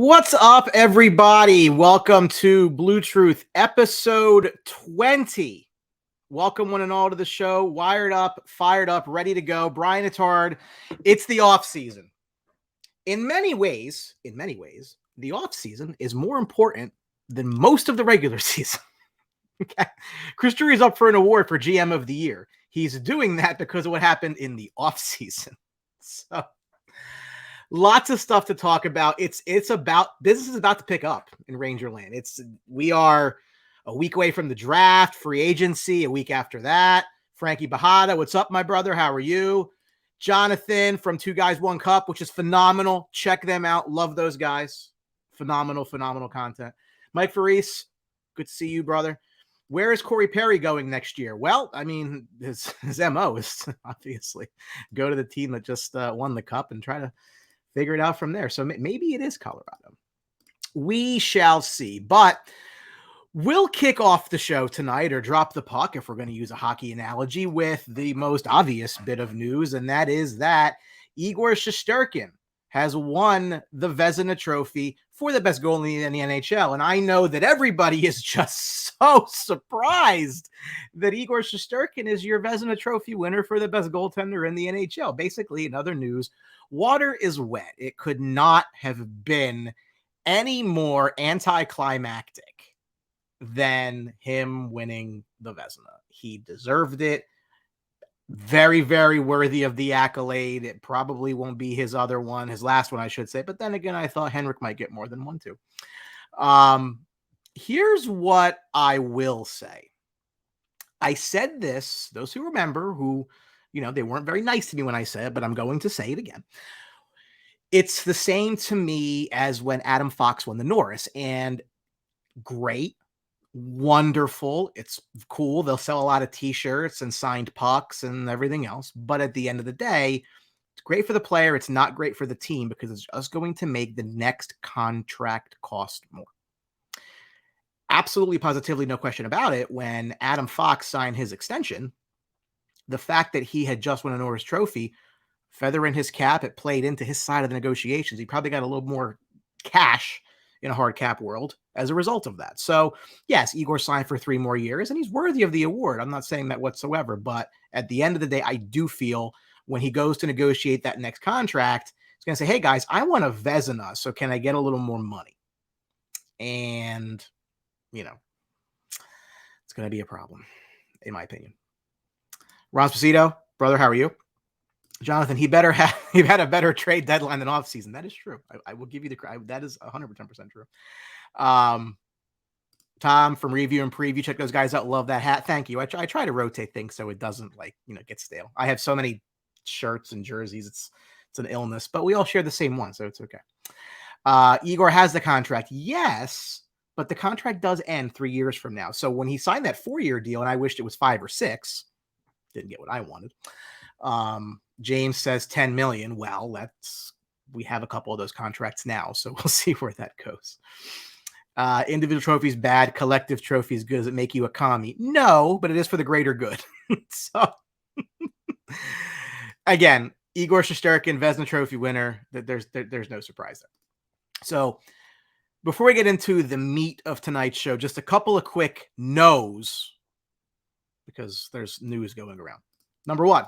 What's up, everybody? Welcome to BlueTruth episode 20. Welcome one and all to the show. Wired up, fired up, ready to go. Brian Attard, it's the off season. In many ways, the off season is more important than most of the regular season. Okay. Chris Drury is up for an award for GM of the year. He's doing that because of what happened in the off season. So lots of stuff to talk about. Business is about to pick up in Rangerland. We are a week away from the draft, free agency, a week after that. Frankie Bajada, what's up, my brother? How are you? Jonathan from Two Guys, One Cup, which is phenomenal. Check them out. Love those guys. Phenomenal content. Mike Faris, good to see you, brother. Where is Corey Perry going next year? Well, I mean, his MO is obviously go to the team that just won the cup and try to figure it out from there. So maybe it is Colorado. We shall see. But we'll kick off the show tonight, or drop the puck, if we're going to use a hockey analogy, with the most obvious bit of news, and that is that Igor Shesterkin has won the Vezina trophy for the best goalie in the NHL. And I know that everybody is just so surprised that Igor Shesterkin is your Vezina trophy winner for the best goaltender in the NHL. Basically, in other news, water is wet. It could not have been any more anticlimactic than him winning the Vezina. He deserved it. Very, very worthy of the accolade. It probably won't be his last one, I should say. But then again, I thought Henrik might get more than one too. Here's what I will say. I said this, those who remember, who, they weren't very nice to me when I said it, but I'm going to say it again. It's the same to me as when Adam Fox won the Norris, and great, wonderful. It's cool. They'll sell a lot of t-shirts and signed pucks and everything else. But at the end of the day, it's great for the player. It's not great for the team because it's just going to make the next contract cost more. Absolutely, positively, no question about it. When Adam Fox signed his extension, the fact that he had just won a Norris trophy, feather in his cap, it played into his side of the negotiations. He probably got a little more cash in a hard cap world as a result of that. So yes, Igor signed for 3 more years and he's worthy of the award. I'm not saying that whatsoever, but at the end of the day, I do feel when he goes to negotiate that next contract, he's going to say, hey guys, I want a Vezina. So can I get a little more money? And it's going to be a problem in my opinion. Ron Spacito, brother, how are you? Jonathan, he had a better trade deadline than offseason. That is true. I will give you the credit. That is 100% true. Tom from Review and Preview, check those guys out. Love that hat. Thank you. I try to rotate things so it doesn't get stale. I have so many shirts and jerseys. It's an illness, but we all share the same one, so it's okay. Igor has the contract. Yes, but the contract does end 3 years from now. So when he signed that 4-year deal, and I wished it was 5 or 6, didn't get what I wanted. James says 10 million. Well, we have a couple of those contracts now, so we'll see where that goes. Individual trophies bad, collective trophies good. Does it make you a commie? No, but it is for the greater good. So again, Igor Shesterkin, Vezina trophy winner. There's no surprise there. So before we get into the meat of tonight's show, just a couple of quick no's, because there's news going around. Number 1.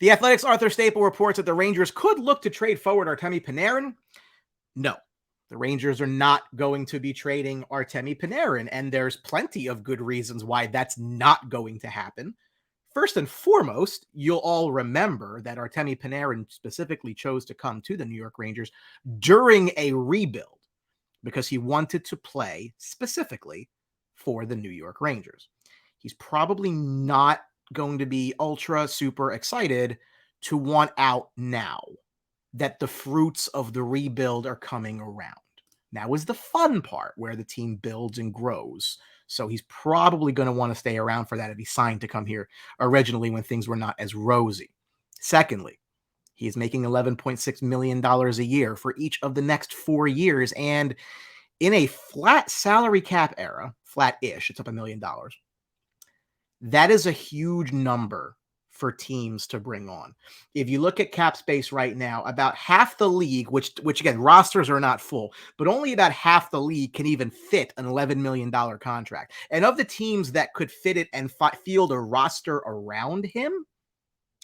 The Athletic's Arthur Staple reports that the Rangers could look to trade forward Artemi Panarin. No, the Rangers are not going to be trading Artemi Panarin, and there's plenty of good reasons why that's not going to happen. First and foremost, you'll all remember that Artemi Panarin specifically chose to come to the New York Rangers during a rebuild because he wanted to play specifically for the New York Rangers. He's probably not going to be ultra super excited to want out now that the fruits of the rebuild are coming around. Now is the fun part where the team builds and grows. So he's probably going to want to stay around for that if he signed to come here originally when things were not as rosy. Secondly, he is making $11.6 million a year for each of the next 4 years. And in a flat salary cap era, flat-ish, it's up $1 million. That is a huge number for teams to bring on. If you look at cap space right now, about half the league, which again, rosters are not full, but only about half the league can even fit an $11 million contract. And of the teams that could fit it and field a roster around him,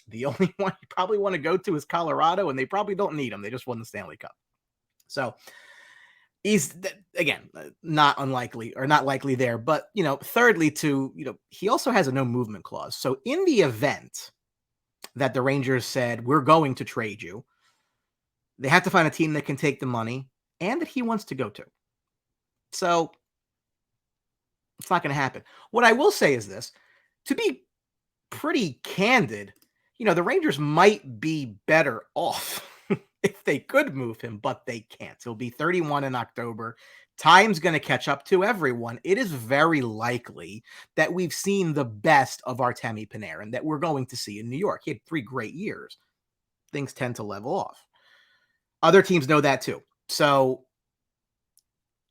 the only one you probably want to go to is Colorado, and they probably don't need him. They just won the Stanley Cup. So he's, again, not unlikely or not likely there. But, thirdly, he also has a no movement clause. So in the event that the Rangers said, we're going to trade you, they have to find a team that can take the money and that he wants to go to. So it's not going to happen. What I will say is this, to be pretty candid, the Rangers might be better off if they could move him, but they can't. He'll be 31 in October. Time's going to catch up to everyone. It is very likely that we've seen the best of Artemi Panarin that we're going to see in New York. He had 3 great years. Things tend to level off. Other teams know that too. So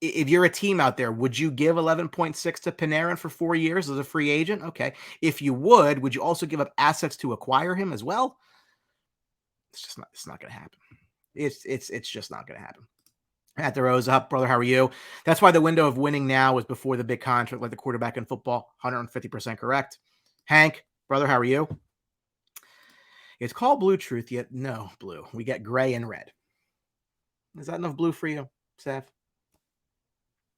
if you're a team out there, would you give 11.6 to Panarin for 4 years as a free agent? Okay. If you would you also give up assets to acquire him as well? It's not going to happen. It's just not going to happen. At the Rose up, brother, how are you? That's why the window of winning now is before the big contract, like the quarterback in football. 150% correct. Hank, brother, how are you? It's called BlueTruth, yet no blue. We get gray and red. Is that enough blue for you, Seth?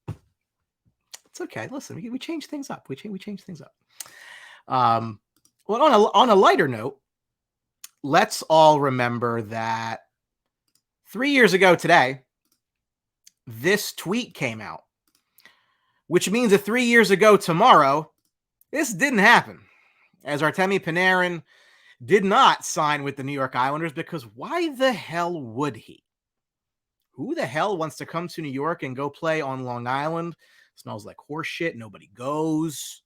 It's okay. Listen, we change things up. We change things up. Well, on a lighter note, let's all remember that 3 years ago today, this tweet came out, which means that 3 years ago tomorrow, this didn't happen, as Artemi Panarin did not sign with the New York Islanders, because why the hell would he? Who the hell wants to come to New York and go play on Long Island? Smells like horse shit. Nobody goes.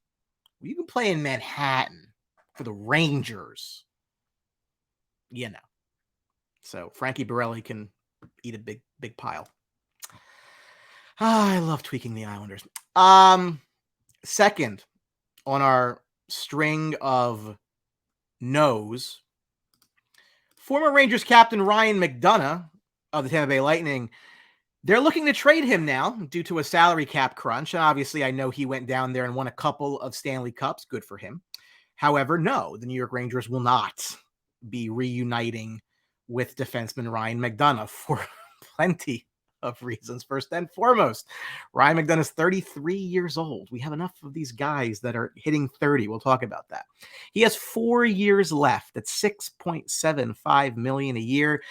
Well, you can play in Manhattan for the Rangers. So Frankie Borelli can eat a big pile. I love tweaking the Islanders. Second on our string of no's, former Rangers captain Ryan McDonagh of the Tampa Bay Lightning, they're looking to trade him now due to a salary cap crunch. And obviously, I know he went down there and won a couple of Stanley Cups. Good for him. However, no, the New York Rangers will not be reuniting with defenseman Ryan McDonagh for plenty of reasons. First and foremost, Ryan McDonagh is 33 years old. We have enough of these guys that are hitting 30. We'll talk about that. He has 4 years left at $6.75 million a year.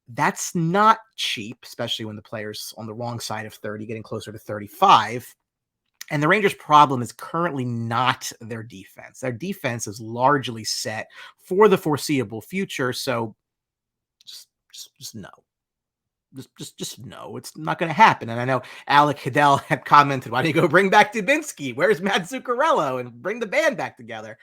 That's not cheap, especially when the player's on the wrong side of 30, getting closer to 35. And the Rangers' problem is currently not their defense. Their defense is largely set for the foreseeable future. So just no. Just no, it's not going to happen. And I know Alec Hidell had commented, why do you go bring back Dubinsky? Where's Matt Zuccarello? And bring the band back together.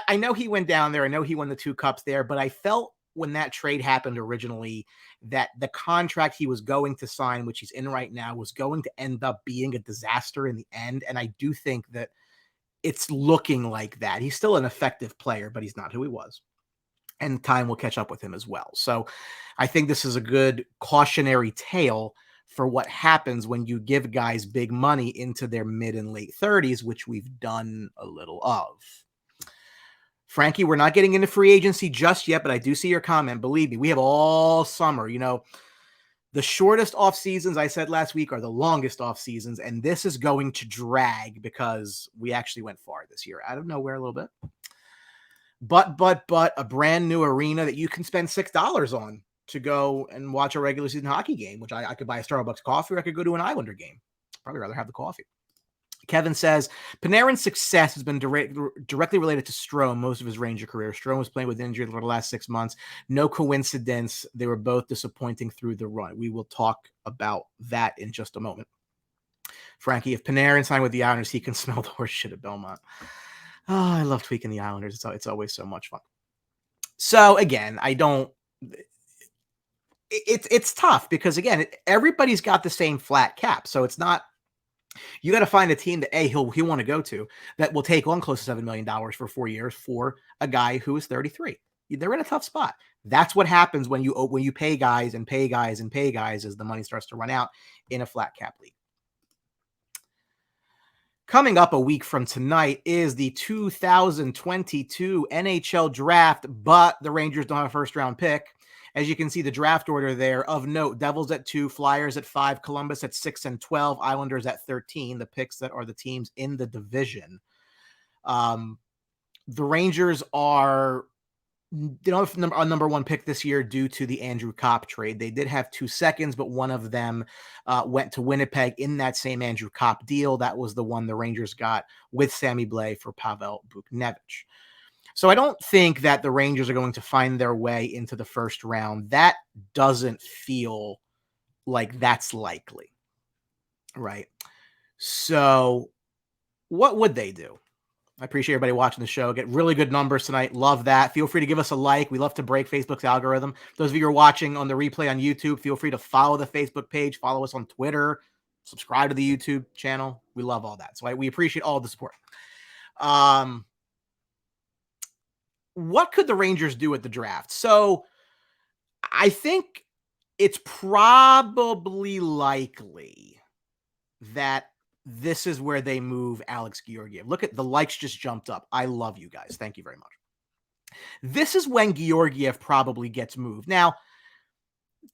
I know he went down there. I know he won the 2 cups there, but I felt when that trade happened originally that the contract he was going to sign, which he's in right now, was going to end up being a disaster in the end. And I do think that it's looking like that. He's still an effective player, but he's not who he was. And time will catch up with him as well. So I think this is a good cautionary tale for what happens when you give guys big money into their mid and late 30s, which we've done a little of. Frankie, we're not getting into free agency just yet, but I do see your comment. Believe me, we have all summer. The shortest off seasons, I said last week, are the longest off seasons, and this is going to drag because we actually went far this year. Out of nowhere a little bit. But a brand new arena that you can spend $6 on to go and watch a regular season hockey game, which I could buy a Starbucks coffee, or I could go to an Islander game. Probably rather have the coffee. Kevin says, Panarin's success has been directly related to Strome most of his Ranger career. Strome was playing with injury for the last 6 months. No coincidence. They were both disappointing through the run. We will talk about that in just a moment. Frankie, if Panarin signed with the Islanders, he can smell the horse shit at Belmont. Oh, I love tweaking the Islanders. It's always so much fun. So again, it's tough because again, everybody's got the same flat cap. So it's not You got to find a team that he'll want to go to that will take on close to $7 million for 4 years for a guy who is 33. They're in a tough spot. That's what happens when you pay guys and pay guys and pay guys as the money starts to run out in a flat cap league. Coming up a week from tonight is the 2022 NHL Draft, but the Rangers don't have a first-round pick. As you can see, the draft order there of note: Devils at 2, Flyers at 5, Columbus at 6 and 12, Islanders at 13, the picks that are the teams in the division. The Rangers they don't have a number one pick this year due to the Andrew Copp trade. They did have 2 seconds, but one of them went to Winnipeg in that same Andrew Copp deal. That was the one the Rangers got with Sammy Blais for Pavel Buchnevich. So I don't think that the Rangers are going to find their way into the first round. That doesn't feel like that's likely, right? So what would they do? I appreciate everybody watching the show. Get really good numbers tonight. Love that. Feel free to give us a like. We love to break Facebook's algorithm. Those of you who are watching on the replay on YouTube, feel free to follow the Facebook page, follow us on Twitter, subscribe to the YouTube channel. We love all that. So we appreciate all the support. What could the Rangers do at the draft? So I think it's probably likely that this is where they move Alex Georgiev. Look at the likes just jumped up. I love you guys. Thank you very much. This is when Georgiev probably gets moved. Now,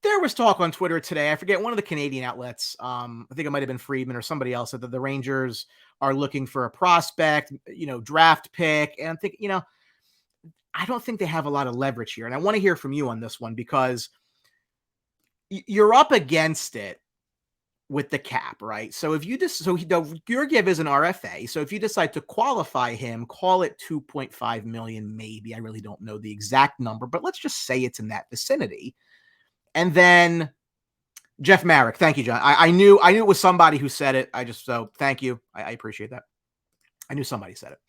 there was talk on Twitter today. I forget, one of the Canadian outlets, I think it might have been Friedman or somebody else, said that the Rangers are looking for a prospect, draft pick. And I'm thinking, I don't think they have a lot of leverage here. And I want to hear from you on this one because you're up against it with the cap, right? So if you Georgiev is an RFA. So if you decide to qualify him, call it 2.5 million, maybe. I really don't know the exact number, but let's just say it's in that vicinity. And then Jeff Marek, thank you, John. I knew it was somebody who said it. So thank you. I appreciate that. I knew somebody said it.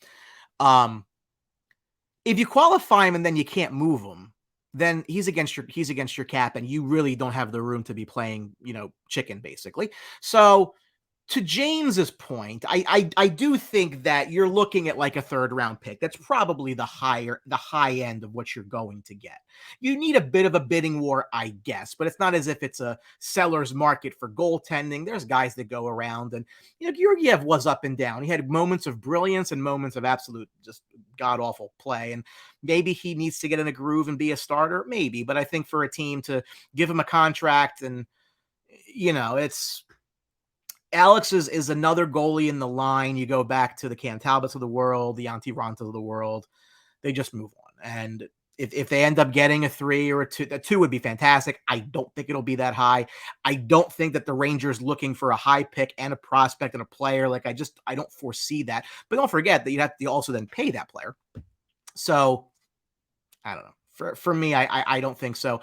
If you qualify him and then you can't move him, then he's against your cap, and you really don't have the room to be playing, chicken, basically. So to James's point, I do think that you're looking at like a 3rd round pick. That's probably the high end of what you're going to get. You need a bit of a bidding war, I guess, but it's not as if it's a seller's market for goaltending. There's guys that go around, and Georgiev was up and down. He had moments of brilliance and moments of absolute just god awful play, and maybe he needs to get in a groove and be a starter, maybe. But I think for a team to give him a contract, and it's. Alex is another goalie in the line. You go back to the Cam Talbots of the world, the Antti Rantas of the world. They just move on. And if they end up getting a 3 or a 2 would be fantastic. I don't think it'll be that high. I don't think that the Rangers looking for a high pick and a prospect and a player. I don't foresee that. But don't forget that you'd have to also then pay that player. So I don't know. For me, I don't think so.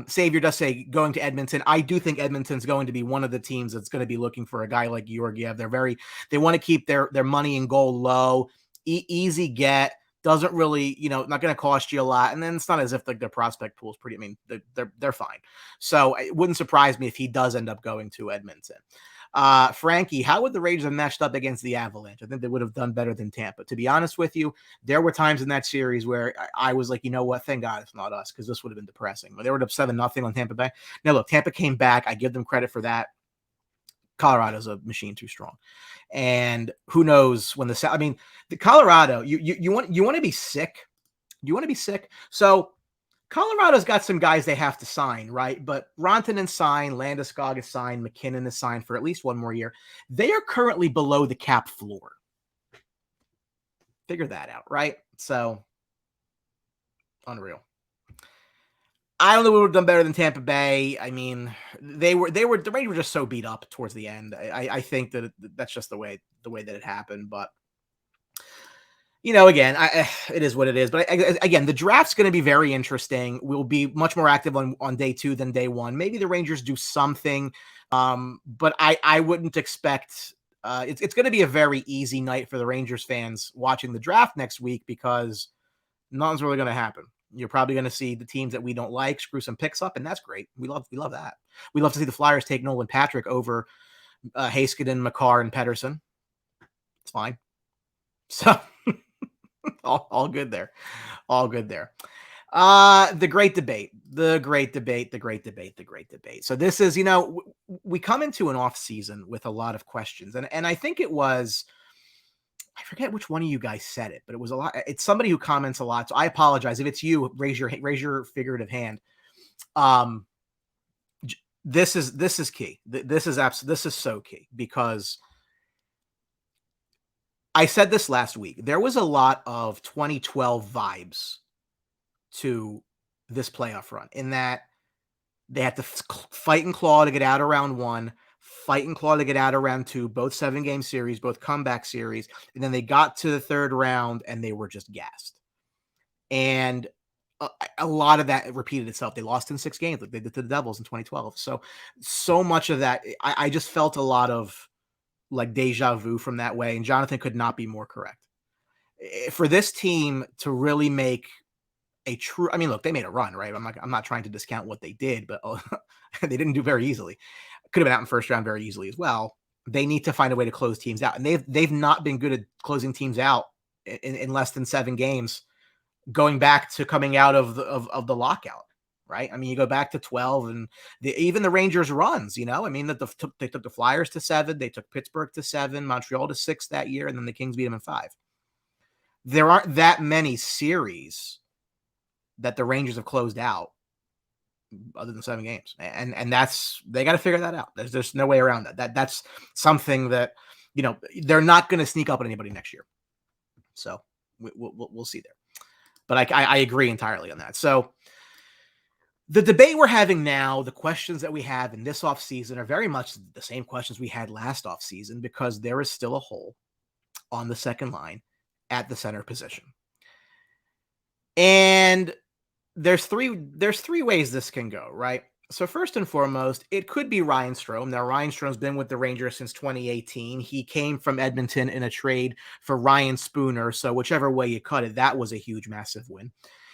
Savior does say going to Edmonton. I do think Edmonton's going to be one of the teams that's going to be looking for a guy like Georgiev. They want to keep their money in goal low, easy get, doesn't really, not going to cost you a lot. And then it's not as if their prospect pool is pretty, they're fine. So it wouldn't surprise me if he does end up going to Edmonton. Frankie, how would the Rangers have matched up against the Avalanche? I think they would have done better than Tampa. To be honest with you, there were times in that series where I was like, you know what? Thank God it's not us, because this would have been depressing. But they were up 7-0 on Tampa Bay. Now, look, Tampa came back. I give them credit for that. Colorado's a machine too strong. And who knows when the Colorado, you want to be sick. You want to be sick. So Colorado's got some guys they have to sign, right? But Rantanen signed, Landeskog is signed, McKinnon is signed for at least one more year. They are currently below the cap floor. Figure that out, right? So, unreal. I don't know what would have done better than Tampa Bay. The Rangers were just so beat up towards the end. I think that that's just the way that it happened, but. Again, it is what it is. But again, the draft's going to be very interesting. We'll be much more active on day 2 than day 1. Maybe the Rangers do something, but I wouldn't expect. It's going to be a very easy night for the Rangers fans watching the draft next week, because nothing's really going to happen. You're probably going to see the teams that we don't like screw some picks up, and that's great. We love that. We love to see the Flyers take Nolan Patrick over Heiskanen, Makar, and Pettersson. It's fine. So all good there. All good there. The great debate. So this is, we come into an off season with a lot of questions. And I think it was, I forget which one of you guys said it, but it was a lot. It's somebody who comments a lot. So I apologize. If it's you, raise your figurative hand. This is key. This is so key, because I said this last week. There was a lot of 2012 vibes to this playoff run, in that they had to fight and claw to get out of round one, fight and claw to get out of round two, both 7-game series, both comeback series. And then they got to the third round and they were just gassed. And a lot of that repeated itself. They lost in 6 games, like they did to the Devils in 2012. So much of that, I just felt a lot of like deja vu from that way. And Jonathan could not be more correct. For this team to really make a true, I mean, look, they made a run, right? I'm not trying to discount what they did, but they didn't do very easily. Could have been out in first round very easily as well. They need to find a way to close teams out, and they've not been good at closing teams out in less than 7 games, going back to coming out of the lockout, right? I mean, you go back to 12, and even the Rangers runs, I mean, they took the Flyers to 7, they took Pittsburgh to 7, Montreal to 6 that year, and then the Kings beat them in 5. There aren't that many series that the Rangers have closed out other than 7 games. And that's, they got to figure that out. There's no way around that. That's something that, they're not going to sneak up on anybody next year. So we'll see there. But I agree entirely on that. So the debate we're having now, the questions that we have in this offseason are very much the same questions we had last offseason, because there is still a hole on the second line at the center position. And there's three ways this can go, right? So first and foremost, it could be Ryan Strome. Now, Ryan Strome's been with the Rangers since 2018. He came from Edmonton in a trade for Ryan Spooner. So whichever way you cut it, that was a huge, massive win.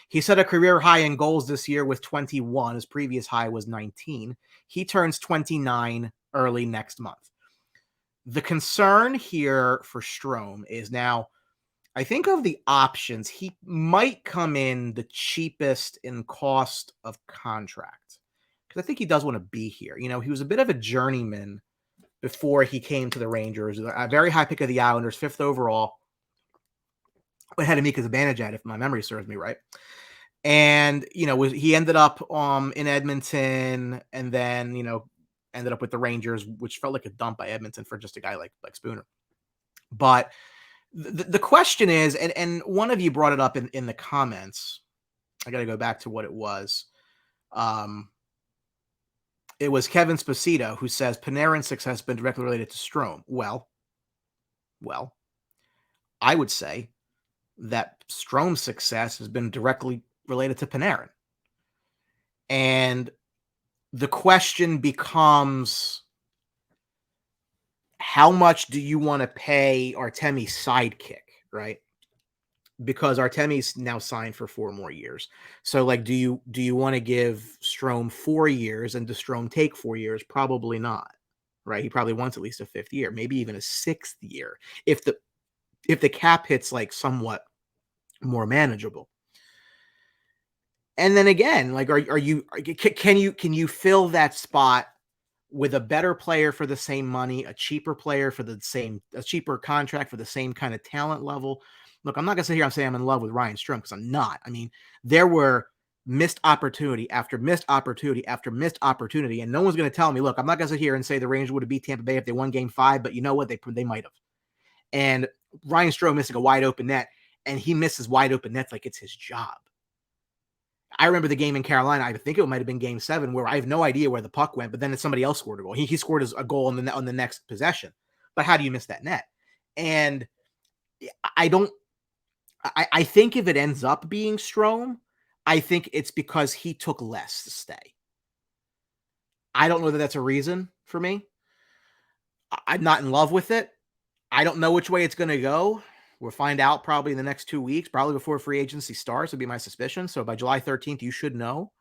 He set a career high in goals this year with 21. His previous high was 19. He turns 29 early next month. The concern here for Strome is, now, I think of the options, he might come in the cheapest in cost of contract, because I think he does want to be here. He was a bit of a journeyman before he came to the Rangers. A very high pick of the Islanders, 5th overall. But had Mika's Zibanejad, if my memory serves me right. And, he ended up in Edmonton, and then, ended up with the Rangers, which felt like a dump by Edmonton for just a guy like Spooner. But the question is, and one of you brought it up in the comments. I got to go back to what it was. It was Kevin Sposito who says Panarin's success has been directly related to Strome. Well, I would say that Strome's success has been directly related to Panarin. And the question becomes, how much do you want to pay Artemi's sidekick, right? Because Artemi's now signed for 4 more years. So, do you want to give Strome 4 years, and does Strome take 4 years? Probably not, right? He probably wants at least a 5th year, maybe even a 6th year, if the cap hits somewhat more manageable. And then again, can you fill that spot with a better player for the same money, a cheaper player for a cheaper contract for the same kind of talent level? Look, I'm not going to sit here and say I'm in love with Ryan Strome, because I'm not. I mean, there were missed opportunity after missed opportunity after missed opportunity, and no one's going to tell me, look, I'm not going to sit here and say the Rangers would have beat Tampa Bay if they won Game 5, but you know what? They might have. And Ryan Strome missing a wide open net, and he misses wide open nets like it's his job. I remember the game in Carolina. I think it might have been Game 7, where I have no idea where the puck went, but then somebody else scored a goal. He scored a goal on the next possession. But how do you miss that net? And I think if it ends up being Strome, I think it's because he took less to stay. I don't know that that's a reason for me. I'm not in love with it. I don't know which way it's going to go. We'll find out probably in the next 2 weeks, probably before free agency starts, would be my suspicion. So by July 13th, you should know.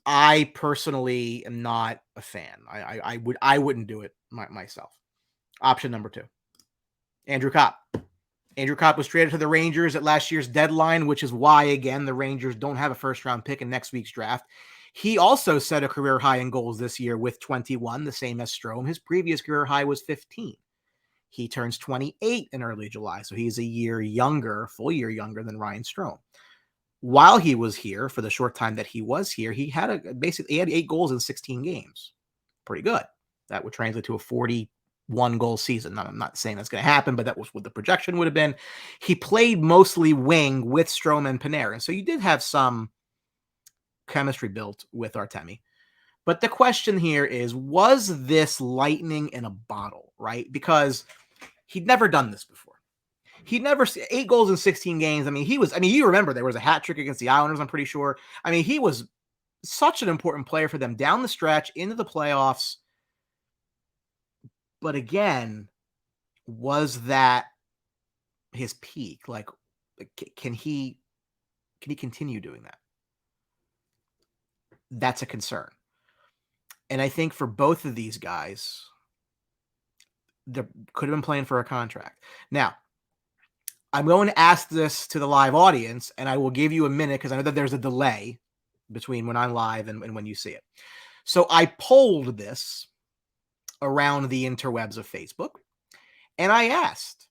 I personally am not a fan. I wouldn't do it myself. Option number 2, Andrew Copp. Andrew Copp was traded to the Rangers at last year's deadline, which is why, again, the Rangers don't have a first-round pick in next week's draft. He also set a career high in goals this year with 21, the same as Strome. His previous career high was 15. He turns 28 in early July, so he's a year younger, full year younger than Ryan Strome. While he was here, for the short time that he was here, he had 8 goals in 16 games. Pretty good. That would translate to a 41 goal season. Now, I'm not saying that's going to happen, but that was what the projection would have been. He played mostly wing with Strome and Panarin, so you did have some chemistry built with Artemi. But the question here is, was this lightning in a bottle, right? Because he'd never done this before. He'd never 8 goals in 16 games. You remember there was a hat trick against the Islanders, I'm pretty sure. He was such an important player for them down the stretch into the playoffs. But again, was that his peak? Like, can he continue doing that? That's a concern. And I think for both of these guys, they could have been playing for a contract. Now, I'm going to ask this to the live audience, and I will give you a minute because I know that there's a delay between when I'm live and when you see it. So I polled this around the interwebs of Facebook, and I asked,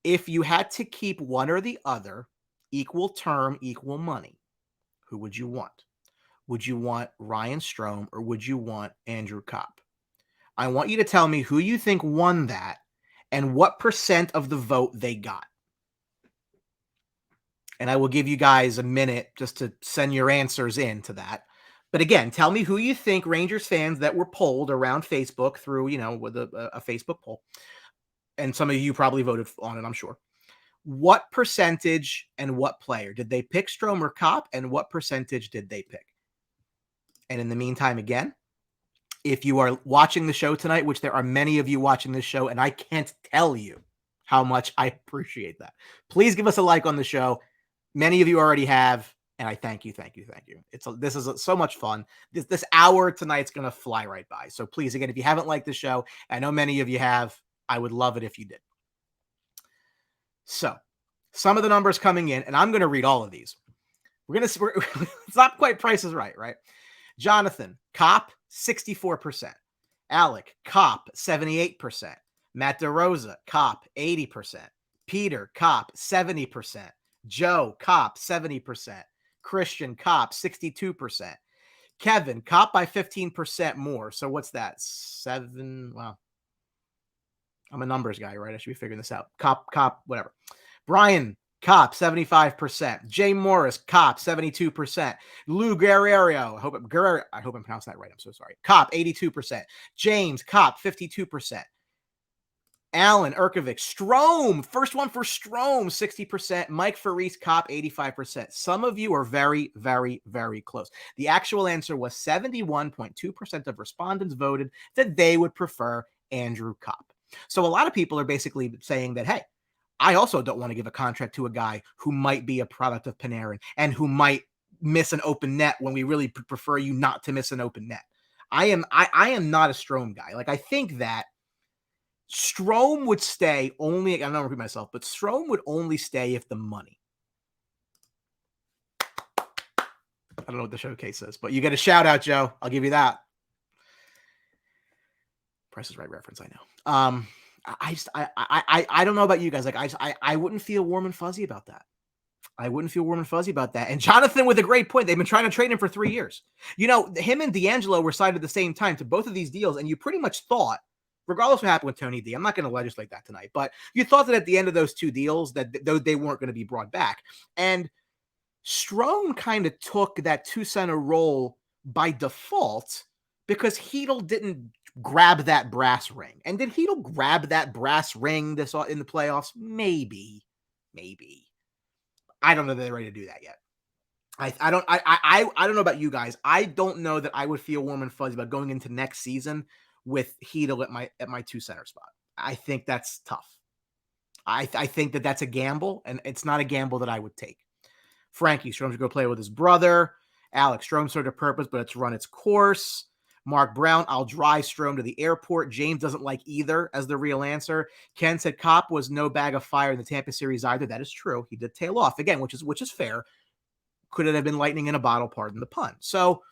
if you had to keep one or the other, equal term, equal money, who would you want? Would you want Ryan Strome or would you want Andrew Copp? I want you to tell me who you think won that and what percent of the vote they got. And I will give you guys a minute just to send your answers in to that. But again, tell me who you think, Rangers fans that were polled around Facebook through, with a Facebook poll. And some of you probably voted on it, I'm sure. What percentage and what player? Did they pick Strome or Copp? And what percentage did they pick? And in the meantime, again, if you are watching the show tonight, which there are many of you watching this show, and I can't tell you how much I appreciate that, please give us a like on the show. Many of you already have, and I thank you. This is so much fun. This hour tonight's going to fly right by. So please, again, if you haven't liked the show, I know many of you have, I would love it if you did. So some of the numbers coming in, and I'm going to read all of these. It's not quite Price is Right, right? Jonathan, Copp, 64%. Alec, Copp, 78%. Matt DeRosa, Copp, 80%. Peter, Copp, 70%. Joe, Copp, 70%. Christian, Copp, 62%. Kevin, Copp by 15% more. So what's that? 7. Wow. I'm a numbers guy, right? I should be figuring this out. Copp, whatever. Brian, Copp, 75%. Jay Morris, Copp, 72%. Lou Guerrero, I hope I'm pronouncing that right. I'm so sorry. Copp, 82%. James, Copp, 52%. Alan Urkovic, Strome, first one for Strome, 60%. Mike Faris, Copp, 85%. Some of you are very, very, very close. The actual answer was 71.2% of respondents voted that they would prefer Andrew Copp. So a lot of people are basically saying that, hey, I also don't want to give a contract to a guy who might be a product of Panarin and who might miss an open net when we really prefer you not to miss an open net. I am not a Strome guy. Like, I think that Strome would stay only, I'm not repeating myself, but Strome would only stay if the money. I don't know what the showcase says, but you get a shout out, Joe. I'll give you that. Price is Right reference, I know. I don't know about you guys. Like, I wouldn't feel warm and fuzzy about that. And Jonathan with a great point. They've been trying to trade him for 3 years. Him and D'Angelo were signed at the same time to both of these deals, and you pretty much thought, regardless of what happened with Tony D, I'm not going to legislate that tonight, but you thought that at the end of those 2 deals that they weren't going to be brought back. And Strome kind of took that 2-center role by default because Hedl didn't grab that brass ring. And did Hedl grab that brass ring this in the playoffs? Maybe. I don't know that they're ready to do that yet. I don't know about you guys. I don't know that I would feel warm and fuzzy about going into next season with Hedl at my 2-center spot. I think that's tough. I think that's a gamble, and it's not a gamble that I would take. Frankie, Strome's going to go play with his brother. Alex, Strome served a purpose, but it's run its course. Mark Brown, I'll drive Strome to the airport. James doesn't like either as the real answer. Ken said Copp was no bag of fire in the Tampa series either. That is true. He did tail off again, which is fair. Could it have been lightning in a bottle? Pardon the pun. So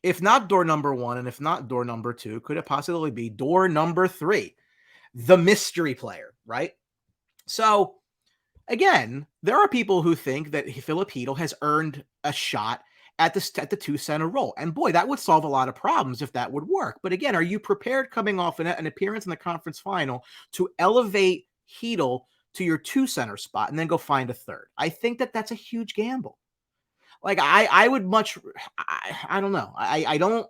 if not door number 1 and if not door number 2, could it possibly be door number 3? The mystery player, right? So again, there are people who think that Filip Chytil has earned a shot at the 2-center role. And boy, that would solve a lot of problems if that would work. But again, are you prepared coming off an appearance in the conference final to elevate Chytil to your 2-center spot and then go find a third? I think that that's a huge gamble. Like I would much, I don't know. I don't,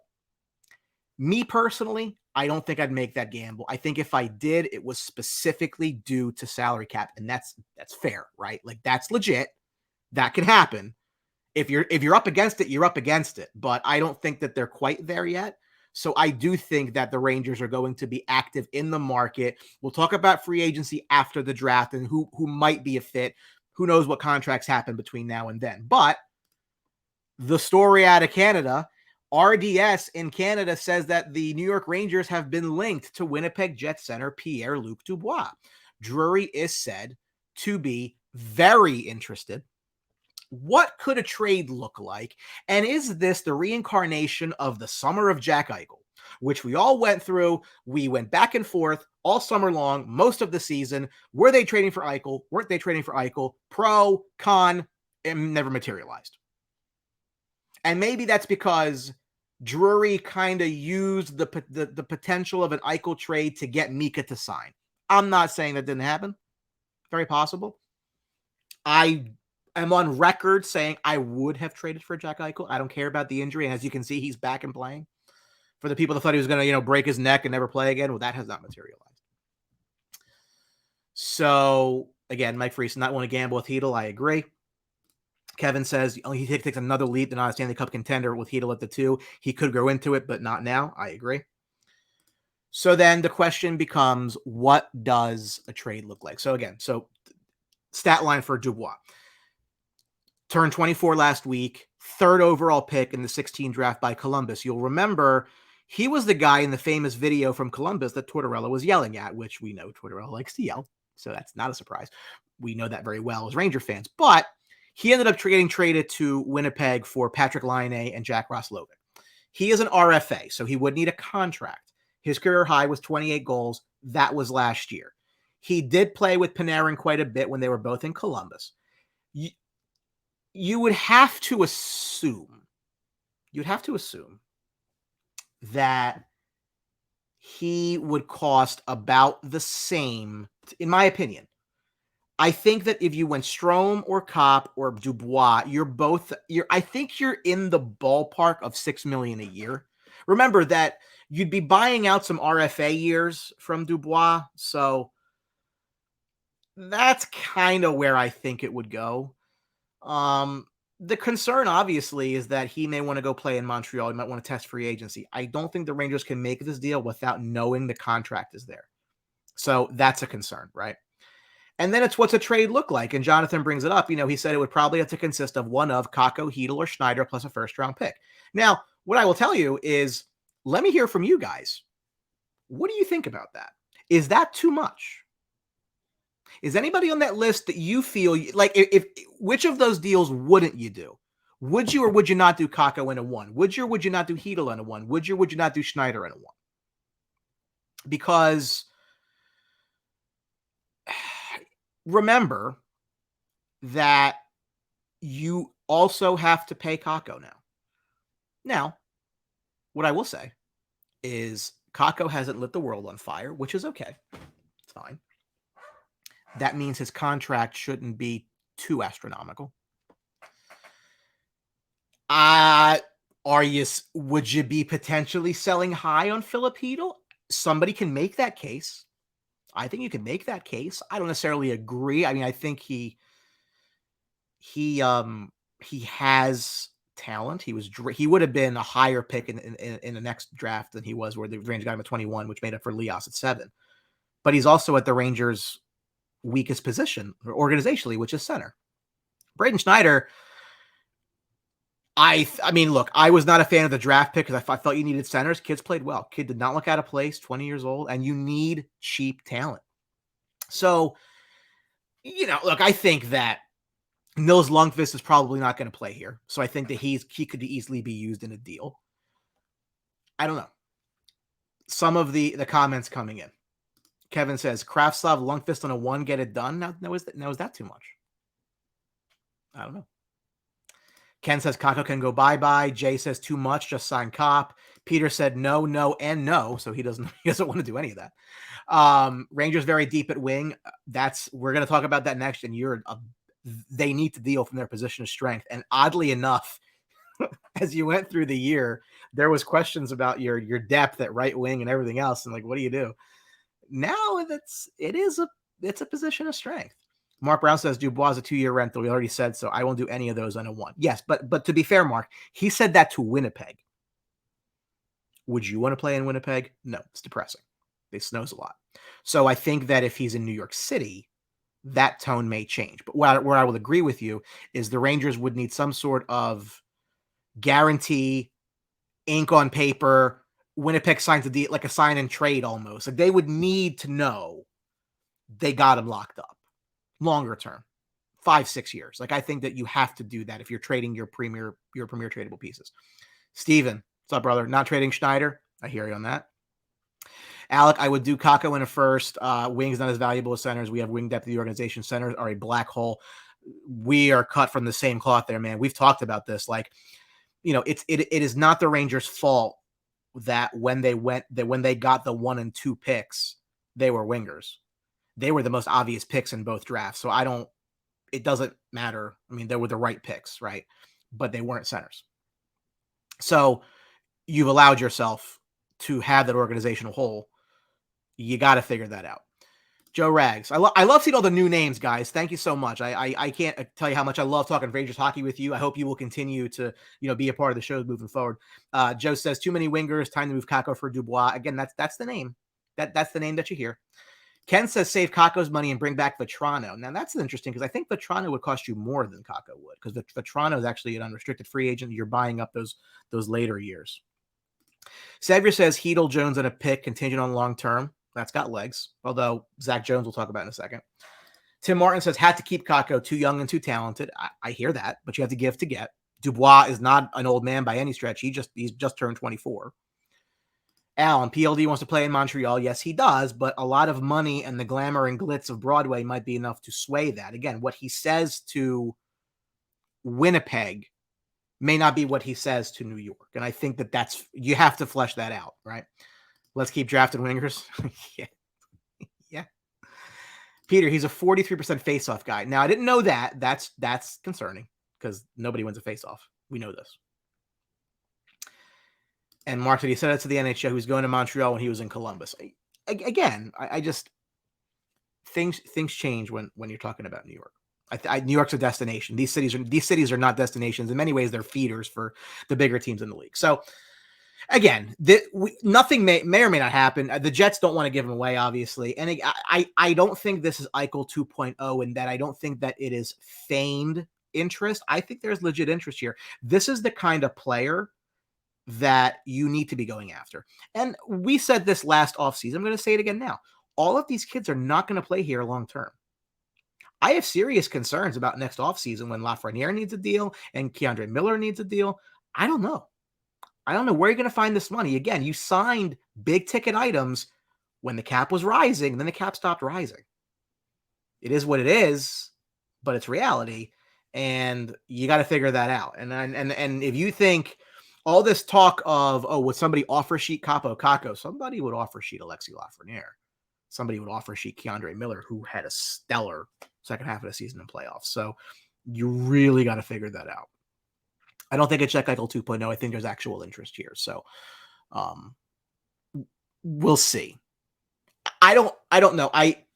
me personally, I don't think I'd make that gamble. I think if I did, it was specifically due to salary cap. And that's fair, right? Like that's legit. That can happen. If you're up against it, you're up against it. But I don't think that they're quite there yet. So I do think that the Rangers are going to be active in the market. We'll talk about free agency after the draft and who might be a fit. Who knows what contracts happen between now and then. But the story out of Canada, RDS in Canada says that the New York Rangers have been linked to Winnipeg Jets center Pierre-Luc Dubois. Drury is said to be very interested. What could a trade look like? And is this the reincarnation of the summer of Jack Eichel, which we all went through? We went back and forth all summer long, most of the season. Were they trading for Eichel? Weren't they trading for Eichel? Pro, con, and never materialized. And maybe that's because Drury kind of used the potential of an Eichel trade to get Mika to sign. I'm not saying that didn't happen. Very possible. I am on record saying I would have traded for Jack Eichel. I don't care about the injury. And as you can see, he's back and playing. For the people that thought he was going to, break his neck and never play again, well, that has not materialized. So, again, Mike Freese not want to gamble with Chytil. I agree. Kevin says he takes another leap to not a Stanley Cup contender with Chytil at the 2. He could grow into it, but not now. I agree. So then the question becomes, what does a trade look like? So again, stat line for Dubois. Turned 24 last week, 3rd overall pick in the 16 draft by Columbus. You'll remember he was the guy in the famous video from Columbus that Tortorella was yelling at, which we know Tortorella likes to yell. So that's not a surprise. We know that very well as Ranger fans. But he ended up getting traded to Winnipeg for Patrick Laine and Jack Roslovic. He is an RFA, so he would need a contract. His career high was 28 goals. That was last year. He did play with Panarin quite a bit when they were both in Columbus. You would have to assume, that he would cost about the same, in my opinion. I think that if you went Strome or Copp or Dubois, I think you're in the ballpark of $6 million a year. Remember that you'd be buying out some RFA years from Dubois. So that's kind of where I think it would go. The concern obviously is that he may want to go play in Montreal. He might want to test free agency. I don't think the Rangers can make this deal without knowing the contract is there. So that's a concern, right? And then it's what's a trade look like? And Jonathan brings it up. He said it would probably have to consist of one of Kakko, Chytil, or Schneider plus a first-round pick. Now, what I will tell you is, let me hear from you guys. What do you think about that? Is that too much? Is anybody on that list that you feel like if which of those deals wouldn't you do? Would you or would you not do Kakko in a 1? Would you or would you not do Chytil in a 1? Would you or would you not do Schneider in a 1? Because remember that you also have to pay Kakko now. Now, what I will say is Kakko hasn't lit the world on fire, which is okay. It's fine. That means his contract shouldn't be too astronomical. Would you be potentially selling high on Filip Chytil? Somebody can make that case. I think you can make that case. I don't necessarily agree. I mean, I think he has talent. He would have been a higher pick in the next draft than he was, where the Rangers got him at 21, which made up for Lias at 7. But he's also at the Rangers' weakest position organizationally, which is center. Braden Schneider, I mean, look, I was not a fan of the draft pick because I felt you needed centers. Kids played well. Kid did not look out of place, 20 years old, and you need cheap talent. So, look, I think that Nils Lundqvist is probably not going to play here. So I think that he could easily be used in a deal. I don't know. Some of the comments coming in. Kevin says, Kraftslav, Lundqvist on a 1, get it done. Now is that too much? I don't know. Ken says Kakko can go bye-bye. Jay says too much, just sign Copp. Peter said no, no, and no. So he doesn't want to do any of that. Rangers very deep at wing. We're going to talk about that next. And they need to deal from their position of strength. And oddly enough, as you went through the year, there was questions about your depth at right wing and everything else. And like, what do you do? Now it's a position of strength. Mark Brown says Dubois is a 2-year rental. We already said so. I won't do any of those on a 1. Yes, but to be fair, Mark, he said that to Winnipeg. Would you want to play in Winnipeg? No, it's depressing. It snows a lot. So I think that if he's in New York City, that tone may change. But where I will agree with you is the Rangers would need some sort of guarantee, ink on paper. Winnipeg signs a deal, like a sign and trade almost. Like they would need to know they got him locked up. Longer term, 5-6 years. Like I think that you have to do that if you're trading your premier tradable pieces. Steven, what's up, brother? Not trading Schneider. I hear you on that. Alec, I would do Kakko in a first. Wing's not as valuable as centers. We have wing depth of the organization. Centers are a black hole. We are cut from the same cloth there, man. We've talked about this. Like, it is not the Rangers' fault that when they got the 1 and 2 picks, they were wingers. They were the most obvious picks in both drafts. So it doesn't matter. I mean, they were the right picks, right? But they weren't centers. So you've allowed yourself to have that organizational hole. You got to figure that out. Joe Rags. I love seeing all the new names, guys. Thank you so much. I can't tell you how much I love talking Rangers hockey with you. I hope you will continue to, be a part of the show moving forward. Joe says too many wingers, time to move Kakko for Dubois. Again, that's the name. That's the name that you hear. Ken says save Kakko's money and bring back Vetrano. Now that's interesting because I think Vetrano would cost you more than Kakko would because Vetrano is actually an unrestricted free agent. You're buying up those later years. Xavier says Hedel, Jones, and a pick contingent on long term. That's got legs. Although Zach Jones we'll talk about in a second. Tim Martin says had to keep Kakko, too young and too talented. I hear that, but you have to give to get. Dubois is not an old man by any stretch. He's just turned 24. Alan, PLD wants to play in Montreal. Yes, he does, but a lot of money and the glamour and glitz of Broadway might be enough to sway that. Again, what he says to Winnipeg may not be what he says to New York. And I think that you have to flesh that out, right? Let's keep drafting wingers. Yeah. Peter, he's a 43% faceoff guy. Now, I didn't know that. That's concerning because nobody wins a faceoff. We know this. And Mark said he said it to the NHL. He was going to Montreal when he was in Columbus. Again, I just things change when you're talking about New York. New York's a destination. These cities are not destinations. In many ways, they're feeders for the bigger teams in the league. So again, nothing may or may not happen. The Jets don't want to give him away, obviously. And I don't think this is Eichel 2.0 in that I don't think that it is feigned interest. I think there's legit interest here. This is the kind of player that you need to be going after. And we said this last offseason. I'm going to say it again now. All of these kids are not going to play here long term. I have serious concerns about next offseason when Lafreniere needs a deal and Keandre Miller needs a deal. I don't know where you're going to find this money. Again, you signed big ticket items when the cap was rising, and then the cap stopped rising. It is what it is, but it's reality, and you got to figure that out. And if you think all this talk of, would somebody offer sheet Kakko? Somebody would offer sheet Alexis Lafreniere. Somebody would offer sheet Keandre Miller, who had a stellar second half of the season in playoffs. So you really got to figure that out. I don't think it's Jack Eichel 2.0. I think there's actual interest here. So we'll see. I don't know.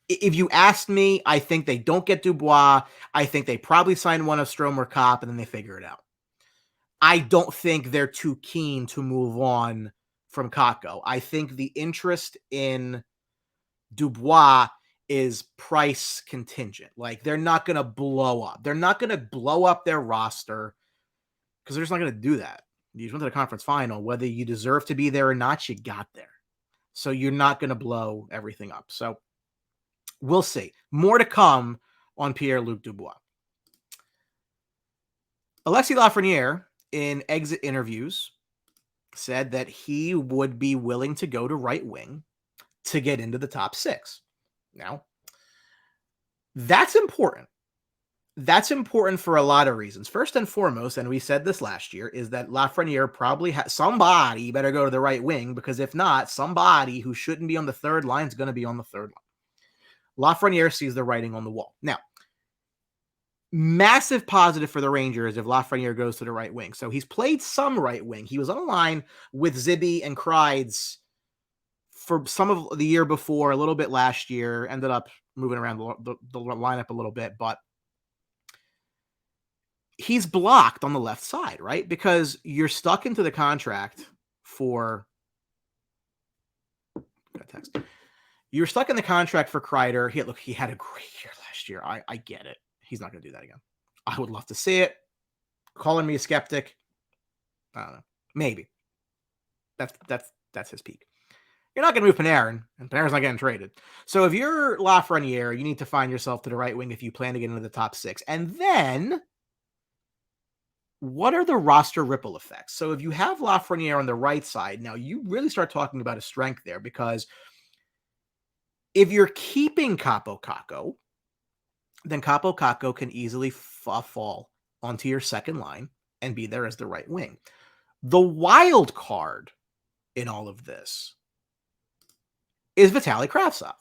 If you asked me, I think they don't get Dubois. I think they probably sign one of Strome or Copp, and then they figure it out. I don't think they're too keen to move on from Kakko. I think the interest in Dubois is price contingent. Like they're not going to blow up. They're not going to blow up their roster because they're just not going to do that. You just went to the conference final. Whether you deserve to be there or not, you got there. So you're not going to blow everything up. So we'll see. More to come on Pierre-Luc Dubois. Alexis Lafreniere, in exit interviews, said that he would be willing to go to right wing to get into the top 6. Now, that's important. That's important for a lot of reasons. First and foremost, and we said this last year, is that Lafreniere probably somebody better go to the right wing, because if not, somebody who shouldn't be on the third line is going to be on the third line. Lafreniere sees the writing on the wall. Now, massive positive for the Rangers if Lafreniere goes to the right wing. So he's played some right wing. He was on a line with Zibby and Kreids for some of the year before, a little bit last year, ended up moving around the lineup a little bit, but he's blocked on the left side, right? Because you're stuck into the contract for text. You're stuck in the contract for Kreider. He had a great year last year. I get it. He's not going to do that again. I would love to see it. Calling me a skeptic, I don't know. Maybe. That's his peak. You're not going to move Panarin, and Panarin's not getting traded. So if you're Lafreniere, you need to find yourself to the right wing if you plan to get into the top 6. And then, what are the roster ripple effects? So if you have Lafreniere on the right side, now you really start talking about a strength there, because if you're keeping Kaapo Kakko, then Kaapo Kakko can easily fall onto your second line and be there as the right wing. The wild card in all of this is Vitaly Kravtsov.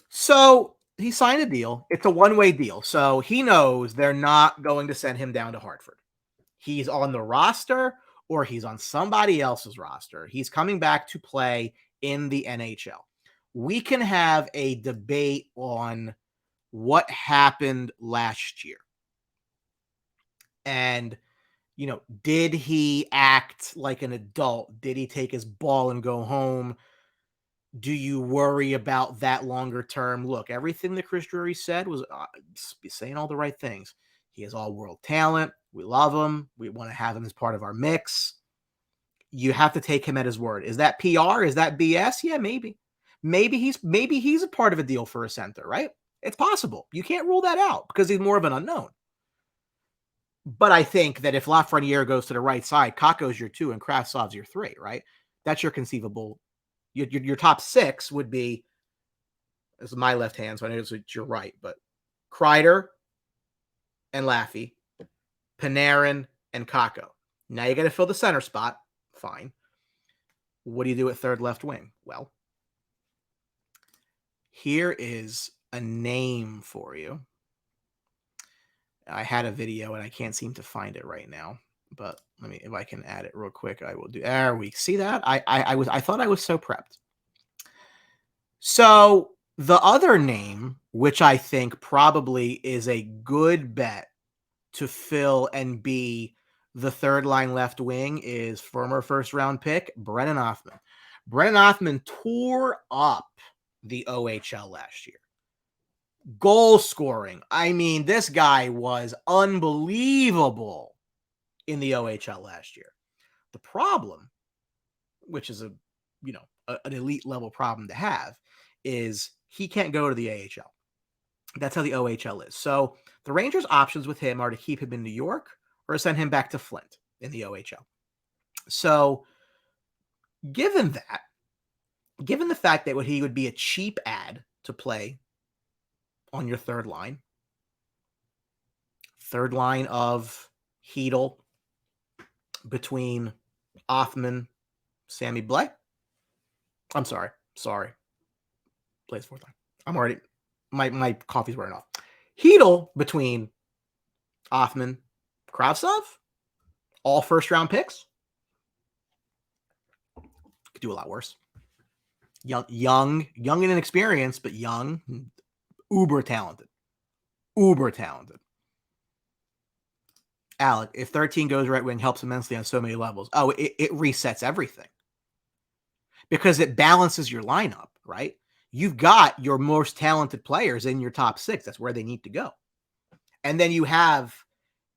So he signed a deal. It's a one-way deal. So he knows they're not going to send him down to Hartford. He's on the roster or he's on somebody else's roster. He's coming back to play in the NHL. We can have a debate on what happened last year. And, did he act like an adult? Did he take his ball and go home? Do you worry about that longer term? Look, everything that Chris Drury said was saying all the right things. He has all world talent. We love him. We want to have him as part of our mix. You have to take him at his word. Is that PR? Is that BS? Yeah, maybe. Maybe he's a part of a deal for a center, right? It's possible. You can't rule that out because he's more of an unknown. But I think that if Lafreniere goes to the right side, Kakko's your 2 and Kravtsov's your 3, right? That's your conceivable. Your top 6 would be, this is my left hand, so I know it's your right, but Kreider and Laffy, Panarin and Kakko. Now you got to fill the center spot. Fine. What do you do at third left wing? Well, here is a name for you. I had a video and I can't seem to find it right now, but if I can add it real quick, I will do. There we see that. I thought I was so prepped. So the other name, which I think probably is a good bet to fill and be the third line left wing, is former first round pick Brennan Othmann. Brennan Othmann tore up the OHL last year. Goal scoring. I mean, this guy was unbelievable in the OHL last year. The problem, which is an elite level problem to have, is he can't go to the AHL. That's how the OHL is. So the Rangers' options with him are to keep him in New York or send him back to Flint in the OHL. So given the fact that he would be a cheap ad to play on your third line of Hedel between Othmann, Sammy Blais. I'm sorry. Plays fourth line. I'm already, my coffee's wearing off. Hedel between Othmann, Kravtsov, all first round picks. Could do a lot worse. Young and inexperienced, but young, uber talented. Alec, if 13 goes right wing, helps immensely on so many levels. Oh, it resets everything because it balances your lineup, right? You've got your most talented players in your top 6. That's where they need to go. And then you have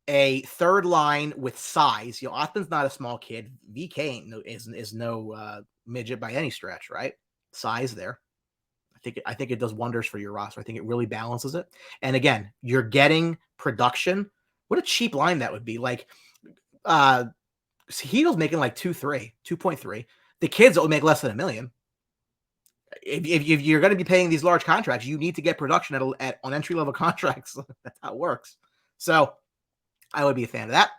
a third line with size. Othman's not a small kid. VK is no midget by any stretch, right? Size there. I think it does wonders for your roster. I think it really balances it. And again, you're getting production. What a cheap line that would be. Like, Hedo's making like 2.3. The kids will make less than $1 million. If you're going to be paying these large contracts, you need to get production on entry level contracts. That's how it works. So I would be a fan of that.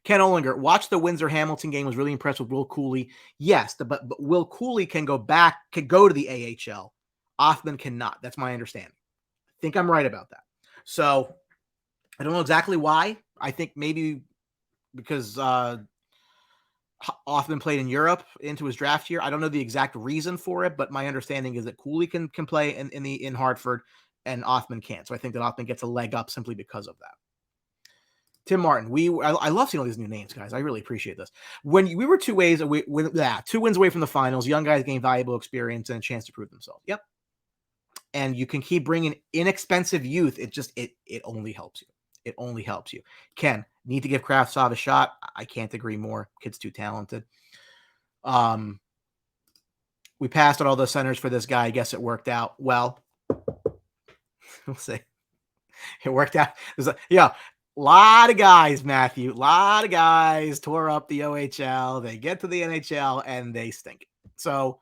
Ken Olinger, watch the Windsor Hamilton game. Was really impressed with Will Cooley. Yes, but Will Cooley can go to the AHL. Othman cannot. That's my understanding. I think I'm right about that. So I don't know exactly why. I think maybe because Othman played in Europe into his draft year. I don't know the exact reason for it, but my understanding is that Cooley can play in Hartford and Othman can't. So I think that Othman gets a leg up simply because of that. Tim Martin, I love seeing all these new names, guys. I really appreciate this. When we were 2 wins away from the finals, young guys gain valuable experience and a chance to prove themselves. Yep. And you can keep bringing inexpensive youth. It only helps you. It only helps you. Ken, need to give Kravtsov a shot. I can't agree more. Kid's too talented. We passed on all the centers for this guy. I guess it worked out well. We'll see. It worked out. A lot of guys, Matthew. A lot of guys tore up the OHL. They get to the NHL and they stink. So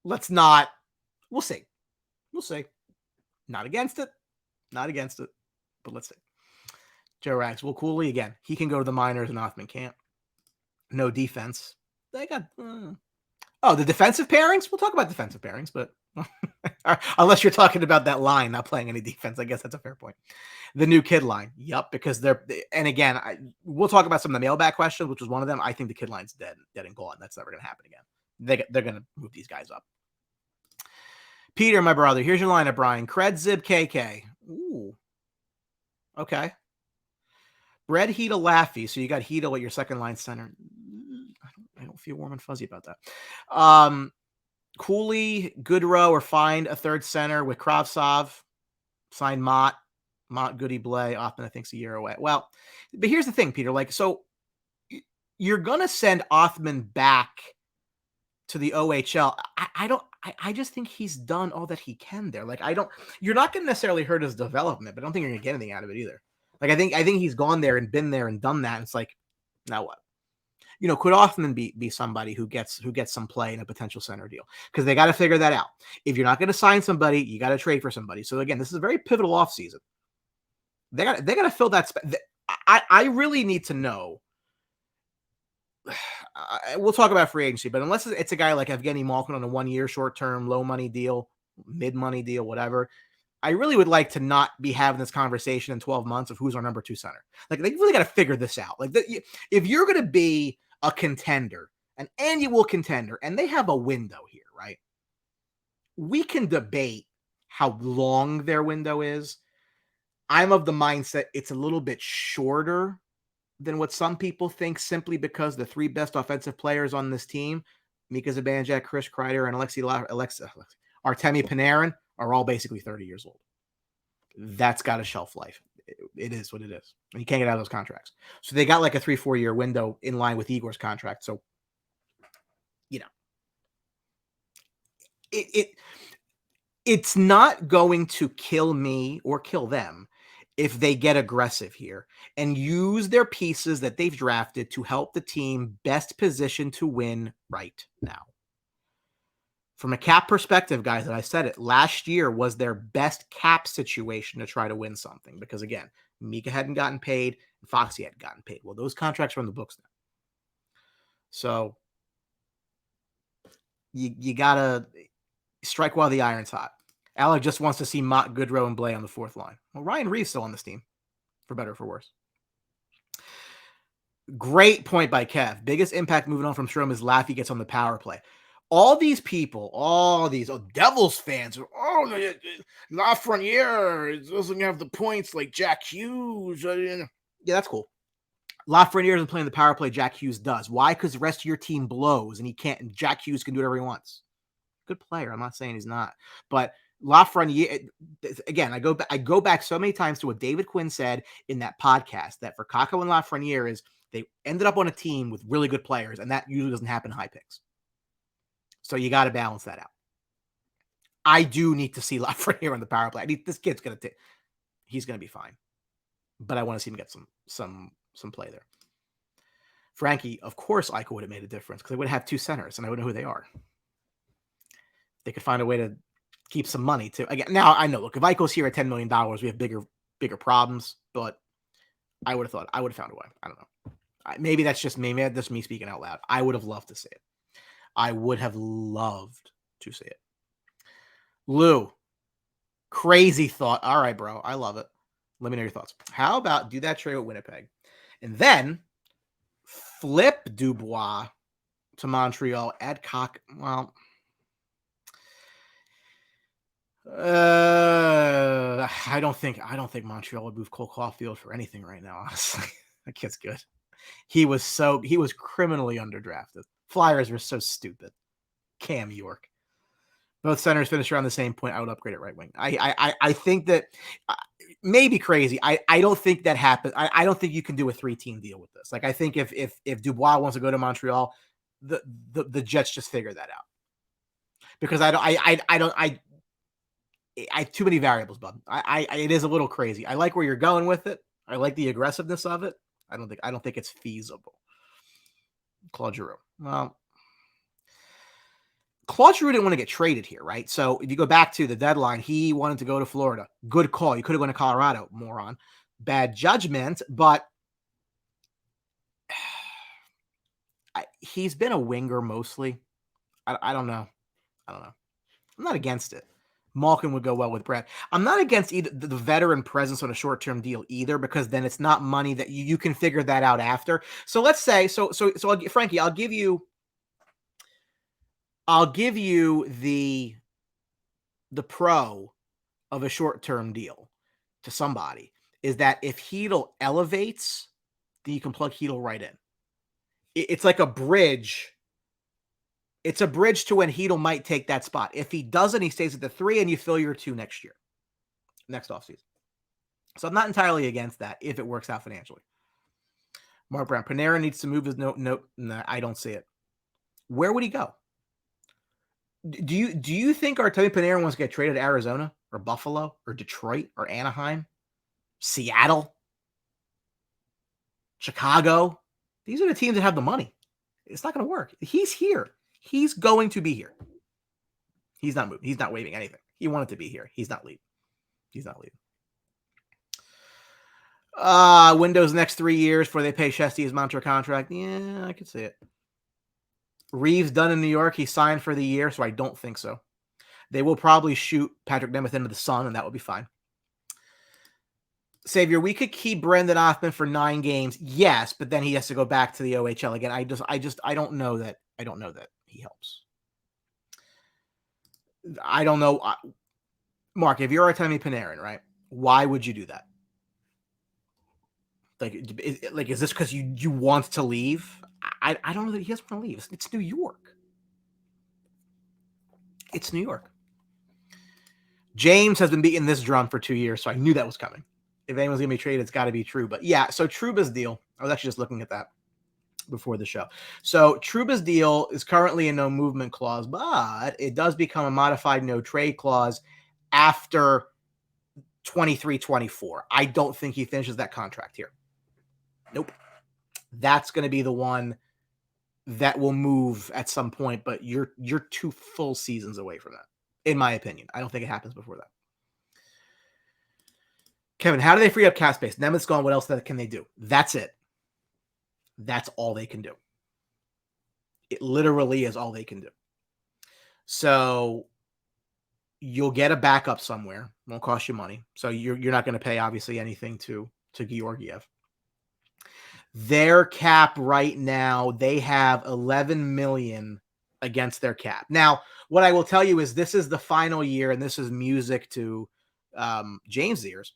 we'll see. We'll see. Not against it, but let's see. Joe Rags, Will Cooley, again, he can go to the minors and Othman can't. No defense. They got, the defensive pairings? We'll talk about defensive pairings, but unless you're talking about that line not playing any defense, I guess that's a fair point. The new kid line. Yep, because and again, we'll talk about some of the mailbag questions, which was one of them. I think the kid line's dead and gone. That's never going to happen again. They're going to move these guys up. Peter, my brother, here's your lineup, Brian. Cred, Zib, KK. Ooh. Okay. Brett, Heedle, Laffy. So you got Heedle at your second line center. I don't feel warm and fuzzy about that. Cooley, Goodrow, or find a third center with Kravtsov. Sign Mott, Goody, Blay. Othman, I think, is a year away. Well, but here's the thing, Peter. So you're going to send Othman back to the OHL. I just think he's done all that he can there. You're not going to necessarily hurt his development, but I don't think you're going to get anything out of it either. I think he's gone there and been there and done that. And it's like, now what? Could Othman be somebody who gets some play in a potential center deal? Because they got to figure that out. If you're not going to sign somebody, you got to trade for somebody. So again, this is a very pivotal offseason. They got to fill that space. I really need to know. We'll talk about free agency, but unless it's a guy like Evgeny Malkin on a 1-year short-term, low money deal, mid-money deal, whatever, I really would like to not be having this conversation in 12 months of who's our number 2 center. They really got to figure this out. If you're going to be a contender, an annual contender, and they have a window here, right? We can debate how long their window is. I'm of the mindset it's a little bit shorter than what some people think, simply because the 3 best offensive players on this team, Mika Zibanejad, Chris Kreider, and Artemi Panarin, are all basically 30 years old. That's got a shelf life. It is what it is. And you can't get out of those contracts. So they got like a 3-4 year window in line with Igor's contract. So, it's not going to kill me or kill them if they get aggressive here and use their pieces that they've drafted to help the team best positioned to win right now. From a cap perspective, guys, and I said it, last year was their best cap situation to try to win something because, again, Mika hadn't gotten paid and Foxy hadn't gotten paid. Well, those contracts are on the books now. So you got to strike while the iron's hot. Alec just wants to see Mott, Goodrow, and Blay on the 4th line. Well, Ryan Reeves still on this team, for better or for worse. Great point by Kev. Biggest impact moving on from Strome is Laffy gets on the power play. All these people, Devils fans, Lafreniere doesn't have the points like Jack Hughes. Yeah, that's cool. Lafreniere isn't playing the power play. Jack Hughes does. Why? Because the rest of your team blows and he can't. And Jack Hughes can do whatever he wants. Good player. I'm not saying he's not, but Lafreniere, again, I go back so many times to what David Quinn said in that podcast, that for Kakko and Lafreniere is they ended up on a team with really good players, and that usually doesn't happen in high picks. So you got to balance that out. I do need to see Lafreniere on the power play. This kid's going to he's going to be fine. But I want to see him get some play there. Frankie, of course Eichel would have made a difference because they would have 2 centers, and I would know who they are. They could find a way to keep some money too. Again, now I know, look, if Eichel's here at $10 million, we have bigger problems, but I would have found a way. I don't know. Maybe that's just me. Maybe that's me speaking out loud. I would have loved to see it. I would have loved to see it. Lou, crazy thought. All right, bro. I love it. Let me know your thoughts. How about do that trade with Winnipeg and then flip Dubois to Montreal, add Copp? Well, I don't think Montreal would move Cole Caulfield for anything right now. Honestly, that kid's good. He was criminally underdrafted. Flyers were so stupid. Cam York. Both centers finished around the same point. I would upgrade it right wing. I think that maybe crazy. I don't think that happens. I don't think you can do a 3-team deal with this. Like, I think if Dubois wants to go to Montreal, the Jets just figure that out. Because I have too many variables, bud. It is a little crazy. I like where you're going with it. I like the aggressiveness of it. I don't think it's feasible. Claude Giroux. Well, Claude Giroux didn't want to get traded here, right? So if you go back to the deadline, he wanted to go to Florida. Good call. You could have gone to Colorado, moron. Bad judgment, but he's been a winger mostly. I don't know. I'm not against it. Malkin would go well with Brad. I'm not against either the veteran presence on a short-term deal either, because then it's not money that you can figure that out after. So let's say, Frankie, I'll give you the pro of a short-term deal to somebody is that if Hedl elevates, then you can plug Hedl right in. It's like a bridge. It's a bridge to when Hedl might take that spot. If he doesn't, he stays at the 3 and you fill your 2 next offseason. So I'm not entirely against that if it works out financially. Mark Brown, Panarin needs to move his note. No, I don't see it. Where would he go? Do you think Artemi Panarin wants to get traded to Arizona or Buffalo or Detroit or Anaheim, Seattle, Chicago? These are the teams that have the money. It's not going to work. He's here. He's going to be here. He's not moving. He's not waiving anything. He wanted to be here. He's not leaving. Windows next 3 years before they pay Shesty his Montreal contract. Yeah, I could see it. Reeves done in New York. He signed for the year, so I don't think so. They will probably shoot Patrick Nemeth into the sun, and that would be fine. Savior, we could keep Brendan Othman for 9 games. Yes, but then he has to go back to the OHL again. I don't know that. I don't know that he helps. I don't know. Mark, if you're Artemi Panarin, right? Why would you do that? Like, is this because you want to leave? I don't know that he doesn't want to leave. It's New York. It's New York. James has been beating this drum for 2 years, so I knew that was coming. If anyone's going to be traded, it's got to be Trouba. But yeah, so Trouba's deal, I was actually just looking at that before the show. So Trouba's deal is currently a no movement clause, but it does become a modified no trade clause after 23-24. I don't think he finishes that contract here. Nope. That's going to be the one that will move at some point, but you're 2 full seasons away from that, in my opinion. I don't think it happens before that. Kevin, how do they free up cap space? Nemeth's gone. What else can they do? That's it. That's all they can do. It literally is all they can do. So you'll get a backup somewhere. It won't cost you money. So you're not going to pay, obviously, anything to Georgiev. Their cap right now, they have $11 million against their cap. Now, what I will tell you is this is the final year, and this is music to James' ears.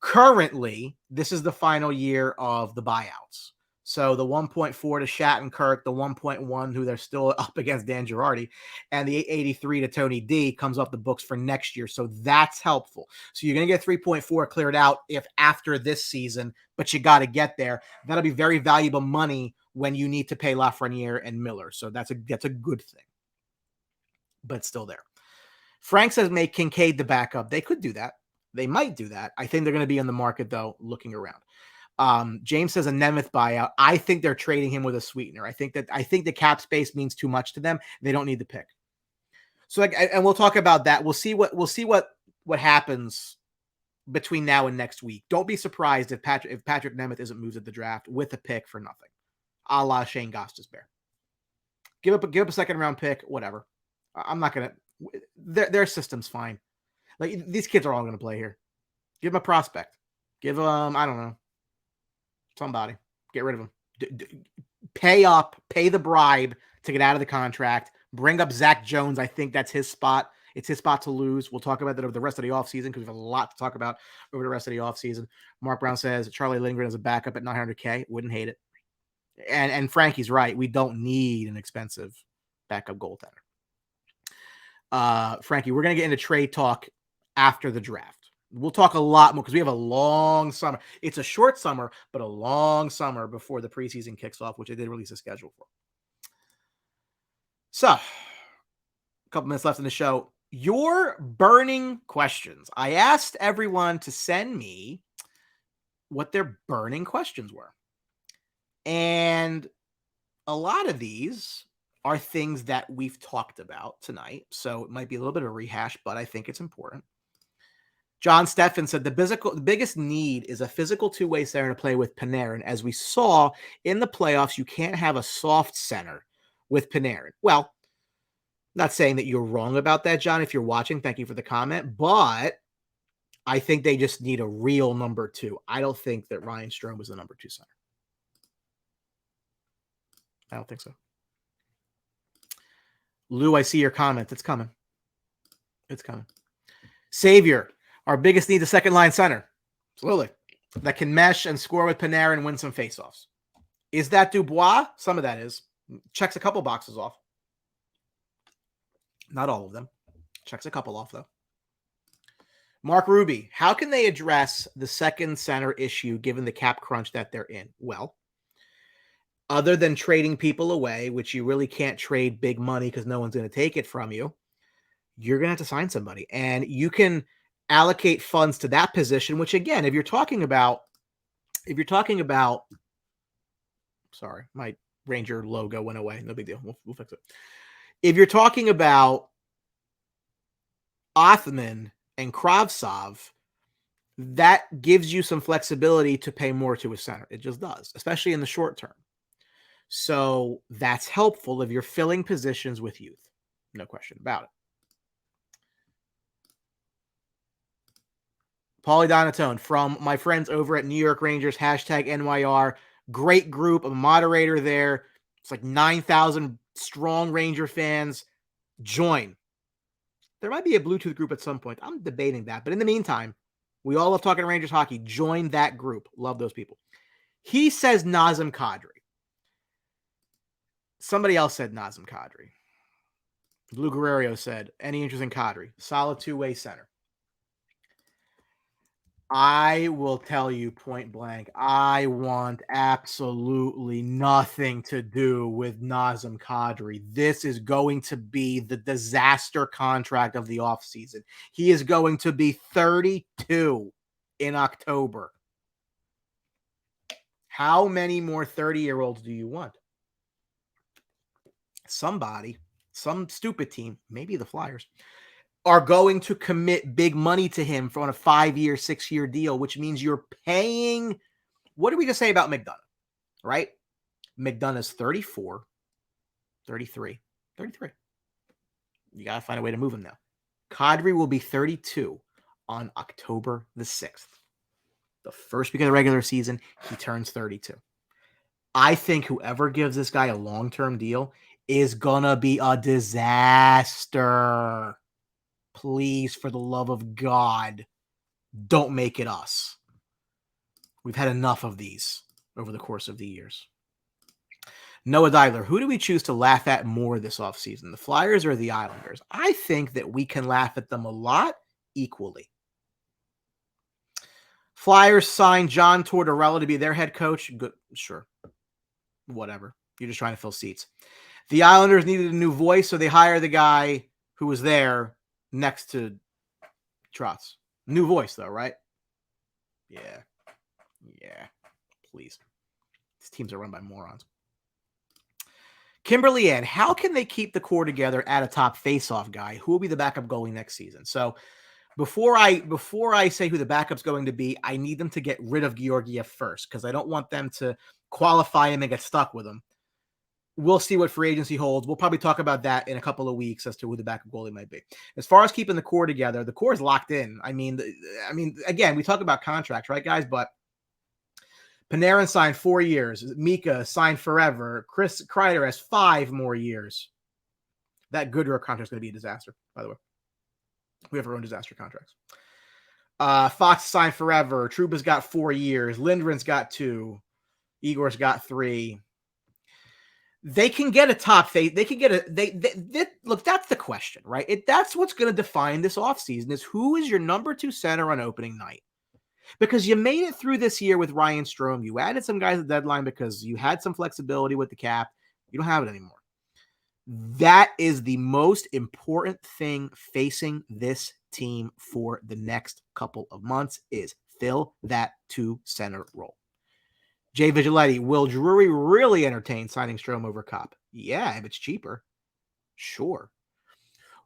Currently, this is the final year of the buyouts. So the 1.4 to Shattenkirk, the 1.1, who they're still up against Dan Girardi, and the 83 to Tony D comes off the books for next year. So that's helpful. So you're going to get 3.4 cleared out if after this season, but you got to get there. That'll be very valuable money when you need to pay Lafreniere and Miller. So that's a good thing, but it's still there. Frank says make Kincaid the backup. They could do that. They might do that. I think they're going to be in the market, though, looking around. James says a Nemeth buyout. I think they're trading him with a sweetener. I think the cap space means too much to them. They don't need the pick. So, and we'll talk about that. We'll see what happens between now and next week. Don't be surprised if Patrick Nemeth isn't moved at the draft with a pick for nothing, a la Shane Gostisbehere. Give up a second round pick, whatever. I'm not gonna. Their system's fine. Like, these kids are all gonna play here. Give them a prospect. Give them, I don't know, somebody. Get rid of him. Pay up. Pay the bribe to get out of the contract. Bring up Zach Jones. I think that's his spot. It's his spot to lose. We'll talk about that over the rest of the offseason because we have a lot to talk about over the rest of the offseason. Mark Brown says Charlie Lindgren as a backup at $900K. Wouldn't hate it. And Frankie's right. We don't need an expensive backup goaltender. Frankie, we're going to get into trade talk after the draft. We'll talk a lot more because we have a long summer. It's a short summer, but a long summer before the preseason kicks off, which I did release a schedule for. So, a couple minutes left in the show. Your burning questions. I asked everyone to send me what their burning questions were. And a lot of these are things that we've talked about tonight. So it might be a little bit of a rehash, but I think it's important. John Steffen said the biggest need is a physical two-way center to play with Panarin. As we saw in the playoffs, you can't have a soft center with Panarin. Well, not saying that you're wrong about that, John. If you're watching, thank you for the comment. But I think they just need a real number two. I don't think that Ryan Strome was the number two center. I don't think so. Lou, I see your comment. It's coming. It's coming. Savior, our biggest need is second line center. Absolutely. That can mesh and score with Panarin and win some faceoffs. Is that Dubois? Some of that is. Checks a couple boxes off. Not all of them. Checks a couple off, though. Mark Ruby, how can they address the second center issue given the cap crunch that they're in? Well, other than trading people away, which you really can't trade big money because no one's going to take it from you, you're going to have to sign somebody. And you can allocate funds to that position, which, again, if you're talking about, sorry, my Ranger logo went away. No big deal. We'll fix it. If you're talking about Othman and Kravtsov, that gives you some flexibility to pay more to a center. It just does, especially in the short term. So that's helpful if you're filling positions with youth. No question about it. Paulie Donatone from my friends over at New York Rangers, #NYR. Great group, a moderator there. It's like 9,000 strong Ranger fans. Join. There might be a BlueTruth group at some point. I'm debating that. But in the meantime, we all love talking Rangers hockey. Join that group. Love those people. He says Nazem Kadri. Somebody else said Nazem Kadri. Lou Guerrero said, any interest in Kadri? Solid two-way center. I will tell you point blank, I want absolutely nothing to do with Nazem Kadri. This is going to be the disaster contract of the offseason. He is going to be 32 in October. How many more 30-year-olds do you want? Somebody, some stupid team, maybe the Flyers, are going to commit big money to him for on a 5-year, 6-year deal, which means you're paying. What did we just say about McDonough, right? McDonough's 34, 33. You got to find a way to move him now. Kadri will be 32 on October the 6th. The first week of the regular season, he turns 32. I think whoever gives this guy a long-term deal is going to be a disaster. Please, for the love of God, don't make it us. We've had enough of these over the course of the years. Noah Deiler, who do we choose to laugh at more this offseason, the Flyers or the Islanders? I think that we can laugh at them a lot equally. Flyers signed John Tortorella to be their head coach. Good, sure. Whatever. You're just trying to fill seats. The Islanders needed a new voice, so they hired the guy who was there next to Trotz. New voice, though, right? Yeah. Please. These teams are run by morons. Kimberly Ann, how can they keep the core together at a top face-off guy? Who will be the backup goalie next season? So before I say who the backup's going to be, I need them to get rid of Georgiev first because I don't want them to qualify him and get stuck with him. We'll see what free agency holds. We'll probably talk about that in a couple of weeks as to who the backup goalie might be. As far as keeping the core together, the core is locked in. I mean, again, we talk about contracts, right, guys? But Panarin signed 4 years. Mika signed forever. Chris Kreider has 5 more years. That Goodrow contract is going to be a disaster, by the way. We have our own disaster contracts. Fox signed forever. Trouba's got 4 years. Lindgren's got 2. Igor's got 3. They can get a top face. They can get a look, that's the question, right? That's what's going to define this offseason is who is your number 2 center on opening night. Because you made it through this year with Ryan Strome. You added some guys at the deadline because you had some flexibility with the cap. You don't have it anymore. That is the most important thing facing this team for the next couple of months is fill that 2 center role. Jay Vigiletti, will Drury really entertain signing Strome over Copp? Yeah, if it's cheaper. Sure.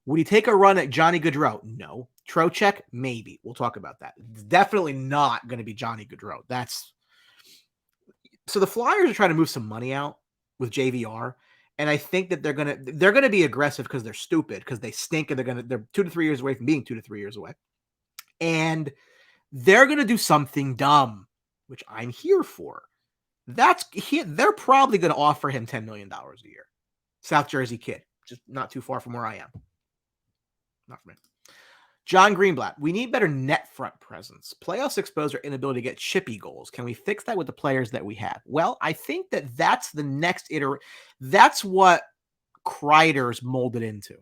Would he take a run at Johnny Gaudreau? No. Trocheck? Maybe. We'll talk about that. It's definitely not going to be Johnny Gaudreau. So the Flyers are trying to move some money out with JVR, and I think that they're going to be aggressive because they're stupid, because they stink, and they're 2 to 3 years away from being 2 to 3 years away. And they're going to do something dumb, which I'm here for. They're probably going to offer him $10 million a year. South Jersey kid, just not too far from where I am. Not for me. John Greenblatt, we need better net front presence. Playoffs expose our inability to get chippy goals. Can we fix that with the players that we have? Well, I think that's the next iteration. That's what Kreider's molded into.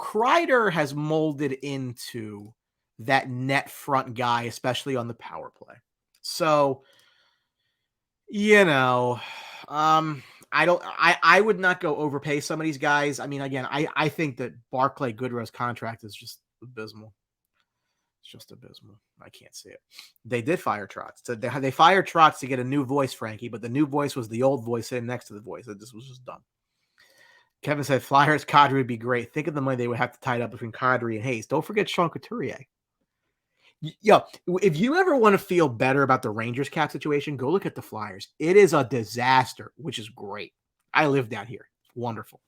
Kreider has molded into that net front guy, especially on the power play. So, I would not go overpay some of these guys. I mean, again, I think that Barclay Goodrow's contract is just abysmal. It's just abysmal. I can't see it. They did fire Trotz. So they fired Trotz to get a new voice, Frankie, but the new voice was the old voice sitting next to the voice. This was just dumb. Kevin said Flyers Kadri would be great. Think of the money they would have to tie it up between Kadri and Hayes. Don't forget Sean Couturier. Yo, if you ever want to feel better about the Rangers cap situation, go look at the Flyers. It is a disaster, which is great. I live down here. It's wonderful.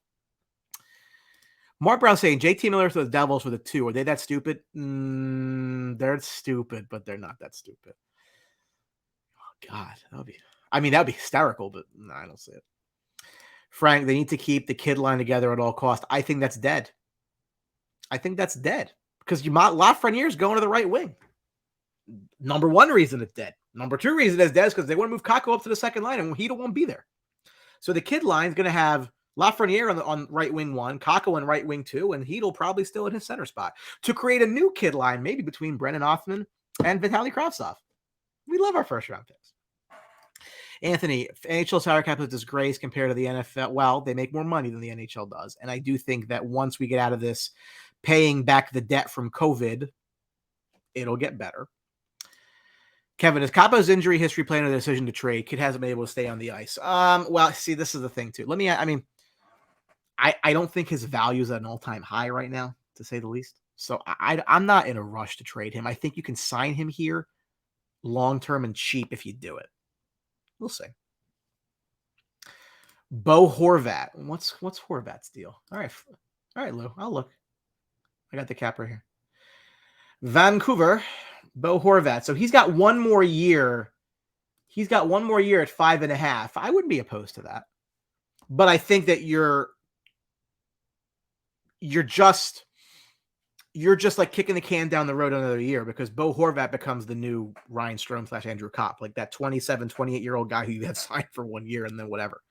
Mark Brown saying JT Miller for the Devils with a 2. Are they that stupid? They're stupid, but they're not that stupid. Oh, God. That would be hysterical, but no, I don't see it. Frank, they need to keep the kid line together at all costs. I think that's dead. Because Lafreniere is going to the right wing. Number 1 reason it's dead. Number 2 reason it's dead is because they want to move Kakko up to the second line, and he won't be there. So the kid line is going to have Lafreniere on right wing 1, Kakko on right wing 2, and Heedle probably still in his center spot to create a new kid line, maybe between Brennan Othman and Vitaly Kravtsov. We love our first round picks. Anthony, NHL salary cap is a disgrace compared to the NFL. Well, they make more money than the NHL does, and I do think that once we get out of this paying back the debt from COVID, it'll get better. Kevin, is Capo's injury history playing a decision to trade? Kid hasn't been able to stay on the ice. Well, see, this is the thing too. I don't think his value is at an all-time high right now, to say the least. So I'm not in a rush to trade him. I think you can sign him here long-term and cheap if you do it. We'll see. Bo Horvat. What's Horvat's deal? All right, Lou. I'll look. I got the cap right here. Vancouver, Bo Horvat. So he's got 1 more year. He's got 1 more year at 5.5. I wouldn't be opposed to that. But I think that you're just like kicking the can down the road another year, because Bo Horvat becomes the new Ryan Strome / Andrew Copp, like that 27, 28-year-old guy who you had signed for 1 year and then whatever.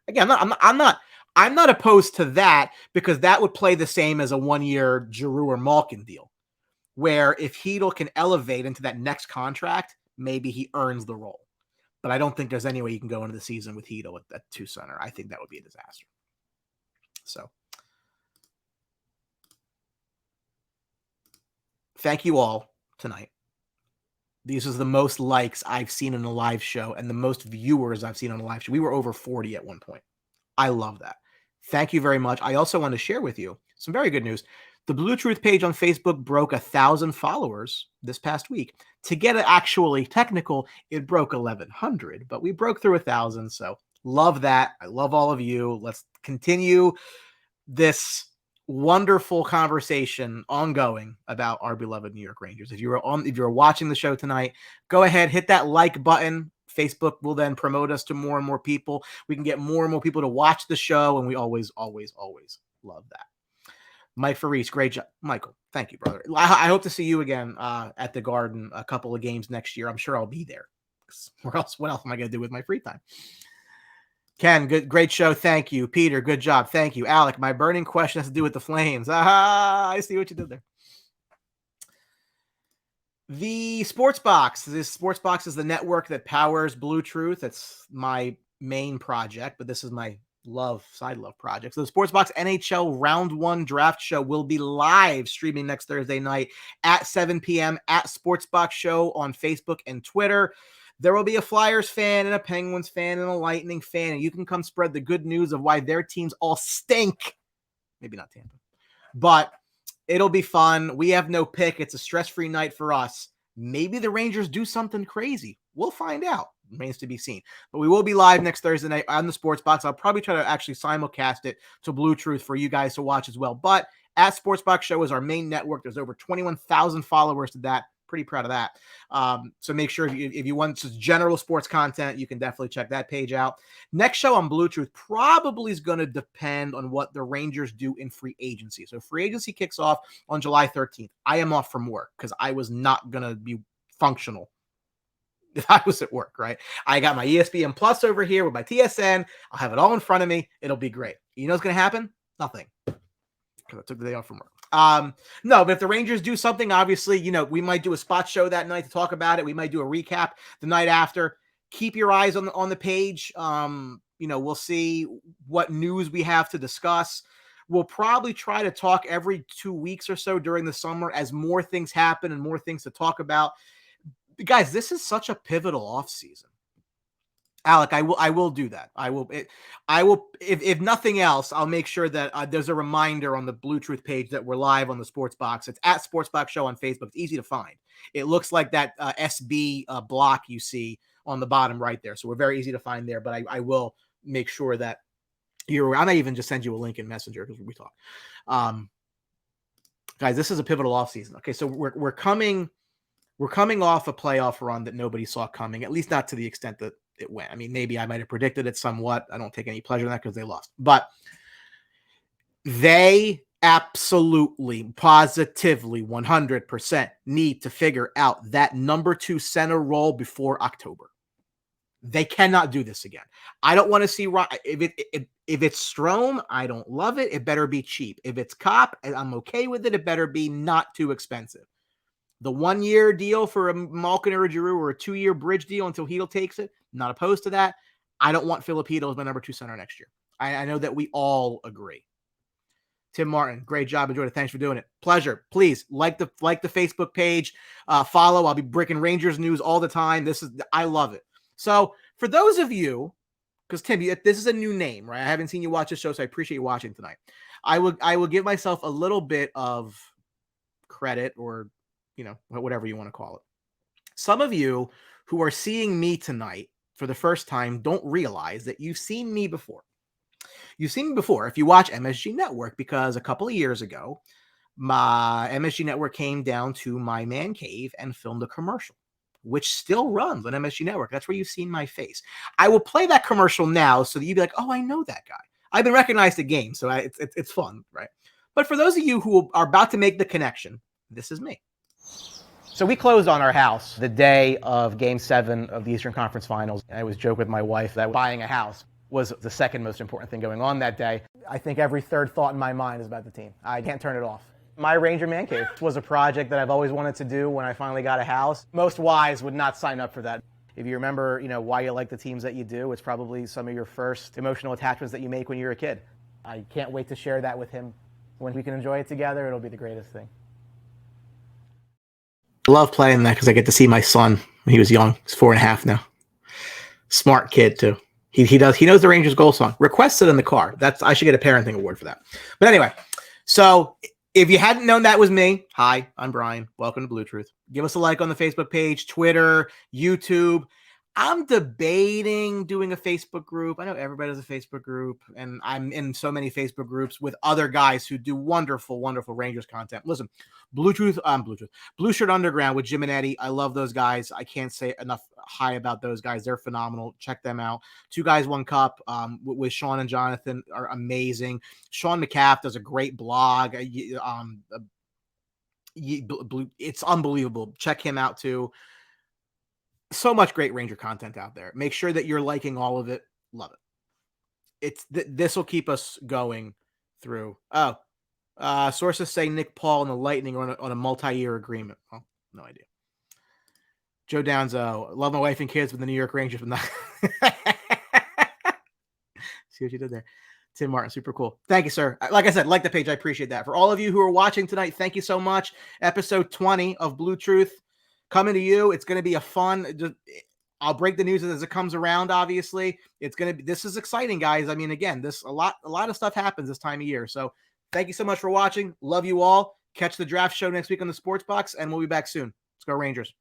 Again, I'm not opposed to that, because that would play the same as a 1-year Giroux or Malkin deal, where if Hedl can elevate into that next contract, maybe he earns the role. But I don't think there's any way you can go into the season with Hedl at 2 center. I think that would be a disaster. So thank you all tonight. These was the most likes I've seen in a live show and the most viewers I've seen on a live show. We were over 40 at one point. I love that. Thank you very much. I also want to share with you some very good news. The BlueTruth page on Facebook broke 1,000 followers this past week. To get it actually technical, it broke 1,100, but we broke through 1,000. So love that. I love all of you. Let's continue this wonderful conversation ongoing about our beloved New York Rangers. If you're watching the show tonight, go ahead, hit that like button. Facebook will then promote us to more and more people. We can get more and more people to watch the show, and we always, always, always love that. Mike Faris, great job. Michael, thank you, brother. I hope to see you again at the Garden a couple of games next year. I'm sure I'll be there. What else am I going to do with my free time? Ken, great show. Thank you. Peter, good job. Thank you. Alec, my burning question has to do with the Flames. I see what you did there. The Sports Box. This Sports Box is the network that powers BlueTruth. It's my main project, but this is my side love project. So the Sports Box NHL Round 1 Draft Show will be live streaming next Thursday night at 7 p.m. at Sports Box Show on Facebook and Twitter. There will be a Flyers fan and a Penguins fan and a Lightning fan, and you can come spread the good news of why their teams all stink. Maybe not Tampa, but it'll be fun. We have no pick. It's a stress-free night for us. Maybe the Rangers do something crazy. We'll find out. Remains to be seen. But we will be live next Thursday night on the Sports Box. I'll probably try to actually simulcast it to BlueTruth for you guys to watch as well. But at Sports Box Show is our main network. There's over 21,000 followers to that. Pretty proud of that. So make sure if you want just general sports content, you can definitely check that page out. Next show on BlueTruth probably is going to depend on what the Rangers do in free agency. So free agency kicks off on July 13th. I am off from work because I was not going to be functional if I was at work, right? I got my ESPN Plus over here with my TSN. I'll have it all in front of me. It'll be great. You know what's going to happen? Nothing. Because I took the day off from work. No, but if the Rangers do something, obviously, we might do a spot show that night to talk about it. We might do a recap the night after. Keep your eyes on the page. We'll see what news we have to discuss. We'll probably try to talk every 2 weeks or so during the summer as more things happen and more things to talk about. Guys, this is such a pivotal offseason. Alec, I will do that. I will, if nothing else, I'll make sure that there's a reminder on the BlueTruth page that we're live on the Sports Box. It's at Sports Box Show on Facebook. It's easy to find. It looks like that SB block you see on the bottom right there. So we're very easy to find there, but I will make sure that I might even just send you a link in Messenger because we talk. Guys, this is a pivotal offseason. Okay, so we're coming off a playoff run that nobody saw coming, at least not to the extent that it went. I mean, maybe I might have predicted it somewhat. I don't take any pleasure in that because they lost. But they absolutely, positively, 100% need to figure out that number 2 center role before October. They cannot do this again. I don't want to see if it's Strome, I don't love it. It better be cheap. If it's Copp, I'm okay with it. It better be not too expensive. The 1-year deal for a Malkin or a Giroux or a 2-year bridge deal until Hedl takes it, not opposed to that. I don't want Philip Hedl as my number 2 center next year. I know that we all agree. Tim Martin, great job. Enjoyed it. Thanks for doing it. Pleasure. Please like the Facebook page. Follow. I'll be breaking Rangers news all the time. I love it. So for those of you, because Tim, this is a new name, right? I haven't seen you watch the show, so I appreciate you watching tonight. I will give myself a little bit of credit or whatever you want to call it. Some of you who are seeing me tonight for the first time don't realize that you've seen me before. You've seen me before if you watch MSG Network, because a couple of years ago, my MSG Network came down to my man cave and filmed a commercial, which still runs on MSG Network. That's where you've seen my face. I will play that commercial now so that you'd be like, oh, I know that guy. I've been recognized at games, so it's fun, right? But for those of you who are about to make the connection, this is me. So we closed on our house the day of Game 7 of the Eastern Conference Finals. I always joke with my wife that buying a house. was the second most important thing going on that day. I think every third thought in my mind is about the team. I can't turn it off. My Ranger Man Cave was a project that I've always wanted to do when I finally got a house. Most wives would not sign up for that. If you remember, why you like the teams that you do, it's probably some of your first emotional attachments that you make when you're a kid. I can't wait to share that with him. When we can enjoy it together, it'll be the greatest thing. I love playing that because I get to see my son when he was young. He's 4.5 now. Smart kid, too. He knows the Rangers goal song. Requests it in the car. I should get a parenting award for that. But anyway, so if you hadn't known that was me, hi, I'm Brian. Welcome to BlueTruth. Give us a like on the Facebook page, Twitter, YouTube. I'm debating doing a Facebook group. I know everybody has a Facebook group, and I'm in so many Facebook groups with other guys who do wonderful, wonderful Rangers content. Listen, Blue Shirt Underground with Jim and Eddie. I love those guys. I can't say enough high about those guys. They're phenomenal. Check them out. 2 Guys, 1 Cup with Sean and Jonathan are amazing. Sean McCaff does a great blog. It's unbelievable. Check him out too. So much great Ranger content out there. Make sure that you're liking all of it. Love it. This will keep us going through. Sources say Nick Paul and the Lightning are on a multi-year agreement. Well, no idea. Joe Downzo, love my wife and kids with the New York Rangers. See what you did there. Tim Martin, super cool. Thank you, sir. Like I said, like the page. I appreciate that. For all of you who are watching tonight, thank you so much. Episode 20 of BlueTruth coming to you. It's going to be a fun. I'll break the news as it comes around. Obviously, this is exciting, guys. I mean, again, a lot of stuff happens this time of year. So, thank you so much for watching. Love you all. Catch the draft show next week on the Sports Box, and we'll be back soon. Let's go Rangers.